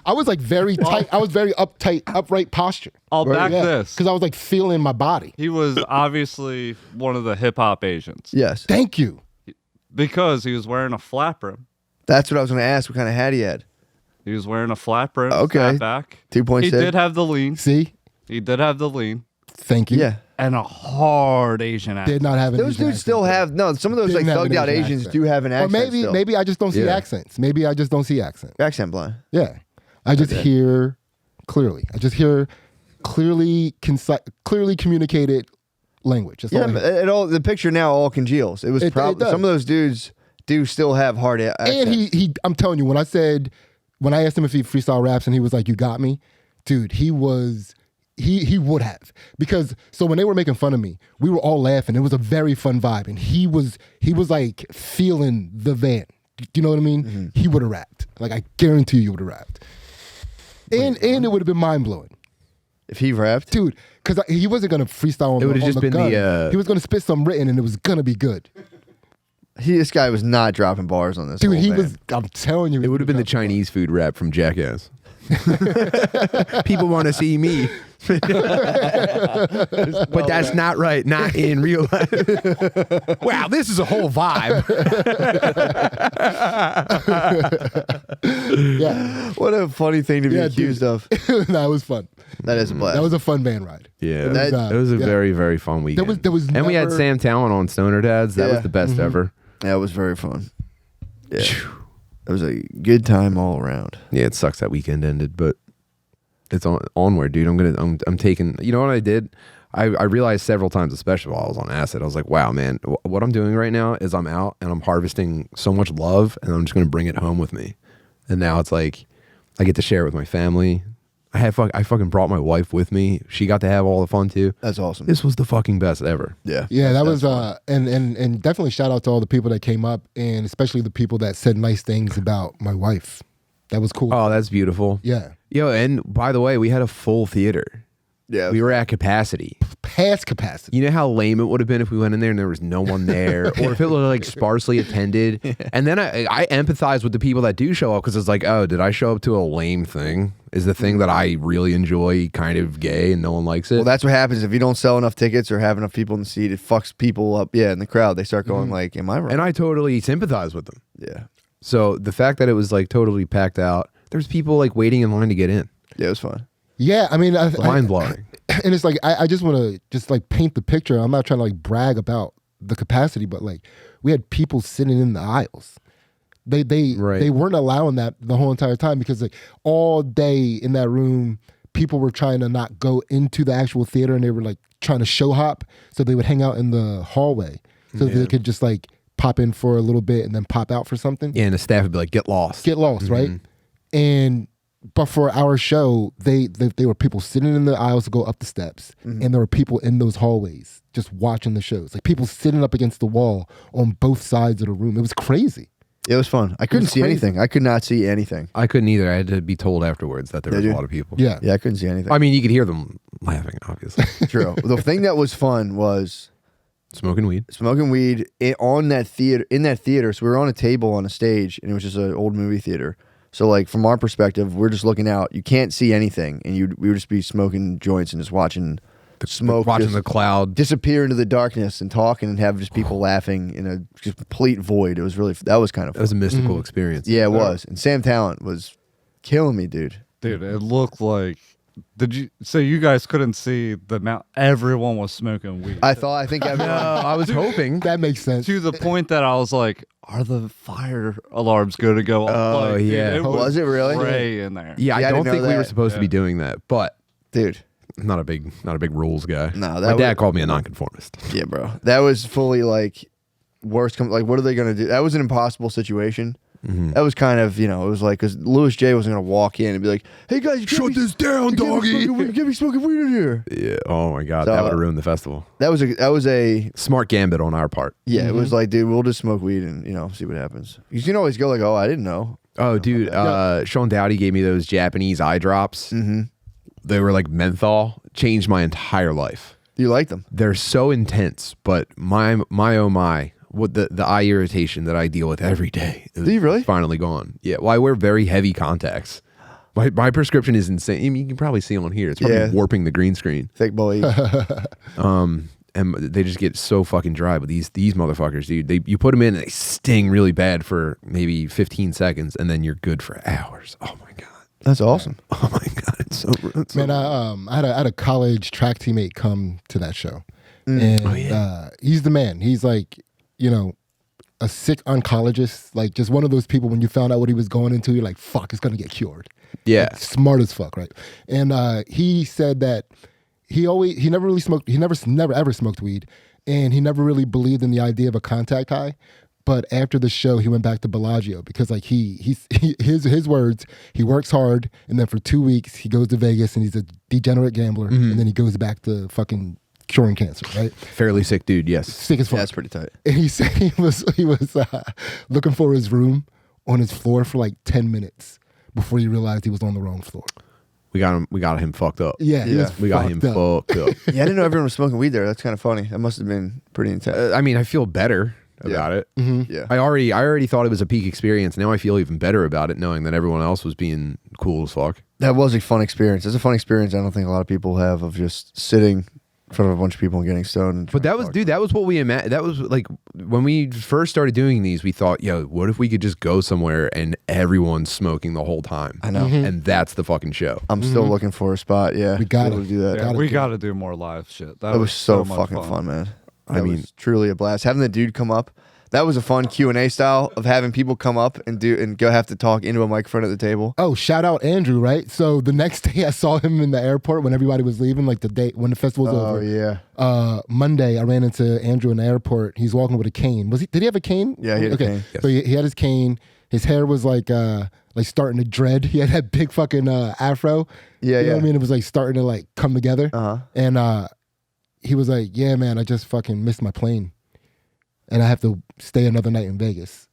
S3: I was like very tight. I was very uptight, upright posture.
S4: I'll back this.
S3: Because I was like feeling my body.
S4: He was obviously one of the hip hop Asians
S1: Yes.
S3: Thank you.
S4: because he was wearing a flat brim.
S1: That's what I was going to ask. What kind of hat he had?
S4: He was wearing a flat brim,
S1: Okay.
S4: snapback.
S1: 2.6.
S4: He did have the lean.
S3: See?
S4: He did have the lean
S3: Thank you.
S1: Yeah.
S4: and a hard Asian accent.
S3: Did not have an
S1: Those
S3: Asian
S1: dudes
S3: accent.
S1: still have, no, some of those like
S3: Didn't have
S1: thugged
S3: an
S1: out
S3: Asian
S1: Asians
S3: accent.
S1: do have an
S3: Or
S1: accent still.
S3: maybe I just don't see
S2: Yeah.
S3: accents. Maybe I just don't see accents.
S1: You're accent blind.
S3: Yeah. I just hear clearly. I just hear clearly communicated language. That's all
S1: Yeah,
S3: I
S1: but
S3: hear.
S1: it all, the picture now all congeals. It was
S3: It
S1: probably,
S3: does.
S1: some of those dudes do still have hard accents.
S3: And he I'm telling you, when I asked him if he freestyle raps and he was like, "You got me," dude, he would have. Because so when they were making fun of me, we were all laughing. It was a very fun vibe. And he was like feeling the van. You know what I mean?
S1: Mm-hmm.
S3: He would have rapped. Like I guarantee you would have rapped. And it would have been mind blowing.
S1: If he rapped,
S3: Dude, because he wasn't gonna freestyle on,
S2: It would've
S3: on
S2: just
S3: the
S2: been
S3: gun.
S2: the,
S3: He was gonna spit some written and it was gonna be good.
S1: this guy was not dropping bars on this.
S3: Dude,
S1: whole
S3: he
S1: band.
S3: was. I'm telling you,
S2: It would have been the Chinese food rap from Jackass. People want to see me. But that's not right. Not in real life. Wow, this is a whole vibe.
S3: Yeah,
S1: What a funny thing to be
S3: Yeah,
S1: accused
S3: dude.
S1: of.
S3: that was fun.
S1: That is a blast.
S3: That was a fun van ride.
S2: Yeah,
S1: That-
S2: it was a
S3: yeah.
S2: very, very fun weekend.
S3: There was
S2: and we had
S3: never-
S2: Sam Talent on Stoner Dadz. That
S1: Yeah.
S2: was the best ever.
S1: That was very fun. Yeah. It was a good time all around.
S2: Yeah, it sucks that weekend ended, but it's onward, dude. I'm taking. You know what I did? I realized several times, especially while I was on acid, I was like, wow, man, what I'm doing right now is I'm out and I'm harvesting so much love, and I'm just gonna bring it home with me. And now it's like I get to share it with my family. I fucking brought my wife with me. She got to have all the fun too.
S1: That's awesome.
S2: This was the fucking best ever.
S1: Yeah.
S3: Yeah, that was
S1: That's fun.
S3: and definitely shout out to all the people that came up and especially the people that said nice things about my wife. That was cool.
S2: Oh, that's beautiful.
S3: Yeah,
S2: Yo, and by the way, we had a full theater.
S1: Yeah.
S2: We were at capacity.
S3: past capacity.
S2: You know how lame it would have been if we went in there and there was no one there, or if it was like sparsely attended. And then I empathize with the people that do show up because it's like, oh, did I show up to a lame thing? Is the thing that I really enjoy kind of gay and no one likes it?
S1: Well, that's what happens if you don't sell enough tickets or have enough people in the seat. It fucks people up. Yeah, in the crowd, they start going like, "Am I wrong?"
S2: and I totally sympathize with them.
S1: yeah,
S2: So the fact that it was like totally packed out, there's people like waiting in line to get in.
S1: yeah, it was fun.
S3: Yeah, I mean,
S2: Mind blowing.
S3: and it's like I just want to just like paint the picture. I'm not trying to like brag about the capacity, but like we had people sitting in the aisles. They
S2: Right.
S3: they weren't allowing that the whole entire time because like all day in that room, people were trying to not go into the actual theater and they were like trying to show hop, so they would hang out in the hallway so they could just like pop in for a little bit and then pop out for something.
S2: Yeah, and the staff would be like, get lost.
S3: Get lost, right? And but for our show, they were people sitting in the aisles to go up the steps, and there were people in those hallways just watching the shows. Like people sitting up against the wall on both sides of the room. It was crazy.
S1: It was fun. I couldn't
S3: was
S1: see
S3: crazy.
S1: anything. I could not see anything.
S2: I couldn't either. I had to be told afterwards that there was
S1: Did
S2: a
S1: you?
S2: lot of people.
S3: Yeah.
S1: Yeah, I couldn't see anything.
S2: I mean, you could hear them laughing, obviously.
S1: True. The thing that was fun was
S2: Smoking weed.
S1: smoking weed on that theater. In that theater, so we were on a table on a stage, and it was just an old movie theater. So, like from our perspective, we're just looking out. You can't see anything, and we would just be smoking joints and just watching smoke,
S2: Watching
S1: just
S2: the cloud.
S1: disappear into the darkness, and talking, and have just people laughing in a just complete void. It was really that was kind of
S2: That
S1: fun.
S2: was a mystical experience.
S1: Yeah, it was. And Sam Talent was killing me, dude.
S4: Dude, it looked like So you guys couldn't see the amount everyone was smoking weed.
S1: I think everyone.
S2: I was hoping.
S3: That makes sense.
S4: To the point that I was like, are the fire alarms going to go off?
S2: Oh,
S4: Like, dude,
S2: yeah.
S1: Was it really?
S4: Cray in there.
S2: Yeah,
S1: Yeah, I
S2: I don't
S1: didn't know
S2: think we were
S1: that.
S2: supposed to be doing that, but
S1: Dude.
S2: I'm not a big rules guy.
S1: No,
S2: my
S1: that
S2: dad
S1: was-
S2: called me a nonconformist.
S1: Yeah, bro. That was fully like worst. Like, what are they gonna do? That was an impossible situation. That was kind of, it was like, because Louis J wasn't gonna walk in and be like, "Hey guys,
S2: Shut this down, doggy."
S1: Get me smoking weed in here.
S2: Yeah. Oh my god,
S1: So,
S2: that would have ruined the festival.
S1: That was a
S2: Smart gambit on our part.
S1: yeah. It was like, dude, we'll just smoke weed and see what happens. You can always go like, "Oh, I didn't know."
S2: Oh, dude, Sean Dowdy gave me those Japanese eye drops.
S1: Mm-hmm.
S2: They were like menthol. Changed my entire life.
S1: Do you like them?
S2: They're so intense, but my oh my, what the eye irritation that I deal with every day is
S1: Do you really?
S2: finally gone. Yeah, well, I wear very heavy contacts. My prescription is insane. I mean, you can probably see on here. It's probably
S1: Yeah.
S2: warping the green screen.
S1: Thick boy.
S2: And they just get so fucking dry. But these motherfuckers, dude, you put them in and they sting really bad for maybe 15 seconds, and then you're good for hours. Oh my god.
S1: That's awesome.
S2: Oh my god, it's so
S3: Man, I had a college track teammate come to that show, and he's the man. He's like, a sick oncologist, like just one of those people. When you found out what he was going into, you're like, "Fuck, it's gonna get cured."
S2: yeah.
S3: Like, smart as fuck, right? And he said that he never really smoked. He never ever smoked weed, and he never really believed in the idea of a contact high. But after the show, he went back to Bellagio because, like, his words, he works hard, and then for 2 weeks he goes to Vegas and he's a degenerate gambler, and then he goes back to fucking curing cancer, right?
S2: Fairly sick dude, yes.
S3: Sick as fuck.
S1: Yeah, that's pretty tight.
S3: And he said he was looking for his room on his floor for like 10 minutes before he realized he was on the wrong floor.
S2: We got him fucked up.
S3: Yeah, he was
S2: We got him
S3: fucked up.
S2: fucked up.
S1: Yeah, I didn't know everyone was smoking weed there. That's kind of funny. That must have been pretty intense.
S2: I mean, I feel better about it.
S1: Yeah.
S2: I already thought it was a peak experience. Now I feel even better about it, knowing that everyone else was being cool as fuck.
S1: That was a fun experience. It's a fun experience I don't think a lot of people have, of just sitting in front of a bunch of people and getting stoned. And
S2: But
S1: trying
S2: that
S1: to
S2: was,
S1: talk.
S2: dude, that was what we imagined. That was like when we first started doing these, we thought, yo, what if we could just go somewhere and everyone's smoking the whole time?
S1: I know.
S2: And that's the fucking show.
S1: I'm still looking for a spot. Yeah,
S3: We gotta.
S1: be able to do that.
S4: Yeah,
S3: Gotta
S4: we
S3: do
S4: got to do more live shit.
S1: That was so
S4: much
S1: fucking fun, man.
S2: I
S1: That
S2: mean-
S1: was truly a blast. Having the dude come up, that was a fun Q&A style of having people come up and go have to talk into a microphone at the table.
S3: Oh, shout out Andrew, right? So the next day I saw him in the airport when everybody was leaving, like the day when the festival was
S1: Oh
S3: over.
S1: yeah,
S3: Monday I ran into Andrew in the airport. He's walking with a cane. Did he have a cane?
S1: Yeah, he had a cane.
S3: So he had his cane. His hair was like starting to dread. He had that big fucking afro.
S1: Yeah,
S3: You know
S1: yeah.
S3: what I mean? It was like starting to like come together.
S1: Uh-huh.
S3: And he was like, "Yeah, man, I just fucking missed my plane, and I have to stay another night in Vegas."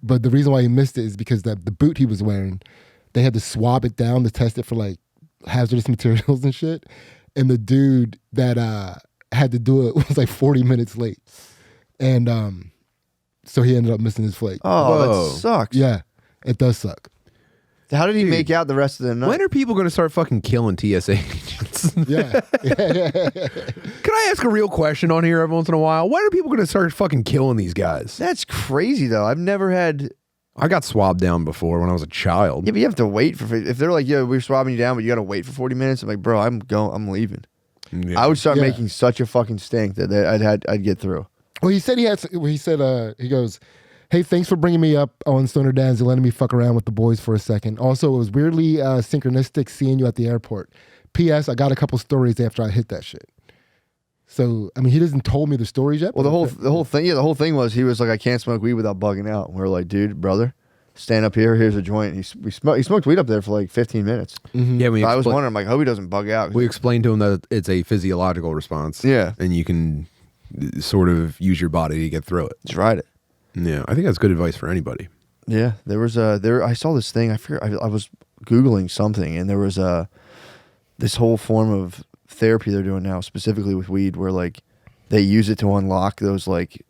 S3: But the reason why he missed it is because the boot he was wearing, they had to swab it down to test it for like hazardous materials and shit. And the dude that had to do it was like 40 minutes late, and so he ended up missing his flight.
S1: Oh,
S2: Whoa.
S1: that sucks.
S3: Yeah, it does suck.
S1: How did he
S2: Dude.
S1: make out the rest of the night?
S2: When are people going to start fucking killing TSA agents?
S3: Yeah.
S2: Can I ask a real question on here every once in a while? When are people going to start fucking killing these guys?
S1: That's crazy though. I've never had.
S2: I got swabbed down before when I was a child.
S1: Yeah, but you have to wait for. If they're like, "Yeah, we're swabbing you down, but you got to wait for 40 minutes," I'm like, "Bro, I'm leaving."
S2: Yeah.
S1: I would start
S3: Yeah.
S1: making such a fucking stink that I'd get through.
S3: Well, he said he goes, "Hey, thanks for bringing me up on Stoner Dadz and letting me fuck around with the boys for a second. Also, it was weirdly synchronistic seeing you at the airport. P.S. I got a couple stories after I hit that shit." So, I mean, he hasn't told me the stories yet.
S1: Well,
S3: but
S1: the whole thing was he was like, "I can't smoke weed without bugging out." And we were like, "Dude, brother, stand up here. Here's a joint." He smoked weed up there for like 15 minutes.
S2: Yeah,
S1: So I was wondering, I'm like, I hope he doesn't bug out.
S2: we explained to him that it's a physiological response.
S1: Yeah.
S2: And you can sort of use your body to get through it.
S1: Just ride it.
S2: Yeah, I think that's good advice for anybody.
S1: Yeah, there was I saw this thing. I forget. I was googling something, and there was this whole form of therapy they're doing now, specifically with weed, where like they use it to unlock those like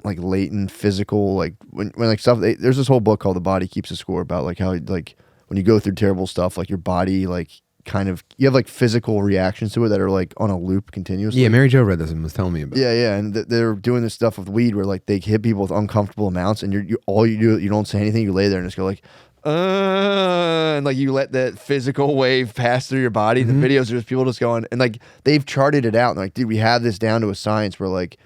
S1: latent physical when like stuff. There's this whole book called "The Body Keeps a Score" about like how like when you go through terrible stuff, like your body like kind of you have like physical reactions to it that are like on a loop continuously.
S2: Yeah, Mary Jo read this and was telling me about it.
S1: Yeah, and they're doing this stuff with weed where like they hit people with uncomfortable amounts, and you all you do, you don't say anything, you lay there and just go like, and like you let that physical wave pass through your body. The videos are just people just going, and like they've charted it out. And like, dude, we have this down to a science where like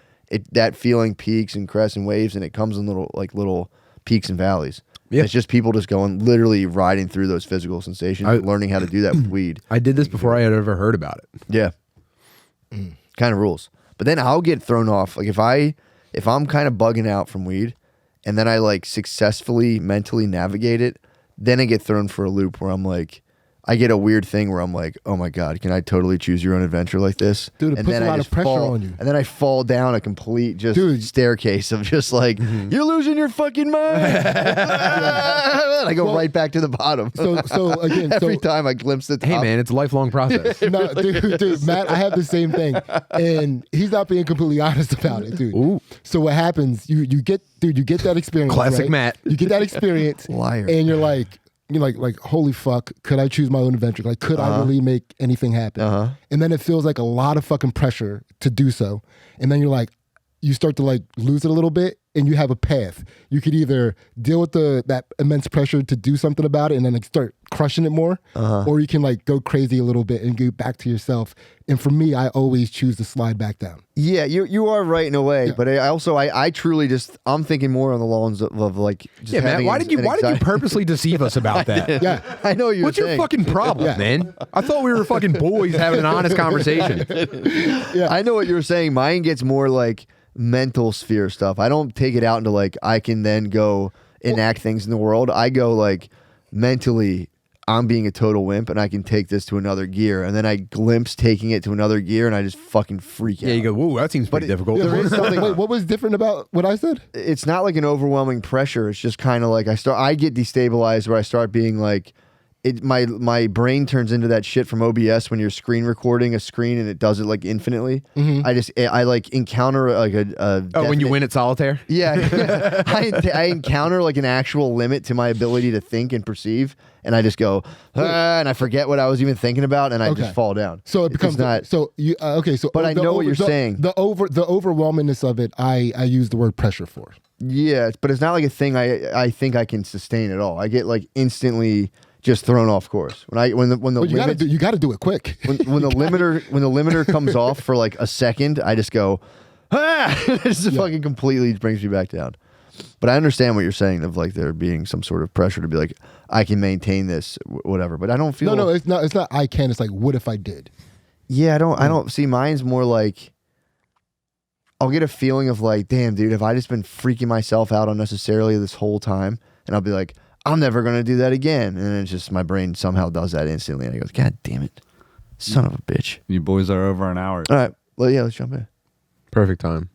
S1: that feeling peaks and crests and waves, and it comes in little peaks and valleys.
S2: Yeah.
S1: It's just people just going, literally riding through those physical sensations, and learning how to do that with weed.
S2: I did this before I had ever heard about it.
S1: Yeah. Kind of rules. But then I'll get thrown off. Like if I'm kind of bugging out from weed and then I like successfully mentally navigate it, then I get thrown for a loop where I'm like, I get a weird thing where I'm like, oh my God, can I totally choose your own adventure like this?
S3: Dude, it
S1: and
S3: puts
S1: then
S3: a
S1: I
S3: lot of
S1: just
S3: pressure
S1: fall,
S3: on you.
S1: And then I fall down a complete staircase of just like, you're losing your fucking mind. And I go right back to the bottom.
S3: So again,
S1: Every time I glimpse the top.
S2: Hey man, it's a lifelong process.
S3: No, dude, Matt, I have the same thing, and he's not being completely honest about it, dude.
S2: Ooh.
S3: So what happens? You get that experience.
S2: Classic
S3: right?
S2: Matt.
S3: You get that experience,
S1: Liar.
S3: and you're like, holy fuck, could I choose my own adventure? Like, could I really make anything happen? And then it feels like a lot of fucking pressure to do so, and then you're like, you start to like lose it a little bit, and you have a path. You could either deal with that immense pressure to do something about it and then like start crushing it more, or you can like go crazy a little bit and go back to yourself. And for me, I always choose to slide back down.
S1: Yeah, you are right in a way, but I truly just I'm thinking more on the lawns of like just
S2: Yeah, Matt.
S1: having
S2: Why did you purposely deceive us about that?
S3: Yeah.
S1: I know you're
S2: What's your fucking problem, man? I thought we were fucking boys having an honest conversation.
S1: I know what you're saying. Mine gets more like mental sphere stuff. I don't take it out into like I can then go enact things in the world. I go like mentally I'm being a total wimp and I can take this to another gear, and then I glimpse taking it to another gear and I just fucking freak out.
S2: Yeah, you go, whoa, that seems pretty difficult.
S1: There is something.
S3: Wait, what was different about what I said?
S1: It's not like an overwhelming pressure. It's just kind of like I get destabilized where I start being like, my brain turns into that shit from OBS when you're screen recording a screen and it does it like infinitely. I like encounter like a
S2: when you win at solitaire?
S1: Yeah. I encounter like an actual limit to my ability to think and perceive, and I just go and I forget what I was even thinking about, and I just fall down.
S3: So it becomes
S1: not.
S3: So you okay? So
S1: But I know what you're saying.
S3: The overwhelmingness of it, I use the word pressure for.
S1: Yeah, but it's not like a thing I think I can sustain at all. I get like instantly just thrown off course when the
S3: You got to do it quick.
S1: when the limiter comes off for like a second, I just go, it just fucking completely brings me back down. But I understand what you're saying of like there being some sort of pressure to be like, I can maintain this, whatever. But I don't feel.
S3: No, it's not. It's not. I can. It's like, what if I did?
S1: Yeah, I don't see. Mine's more like I'll get a feeling of like, damn, dude, have I just been freaking myself out unnecessarily this whole time? And I'll be like, I'm never going to do that again. And then it's just my brain somehow does that instantly. And it goes, God damn it. Son of a bitch.
S4: You boys are over an hour.
S1: All right. Well, yeah, let's jump in.
S2: Perfect time.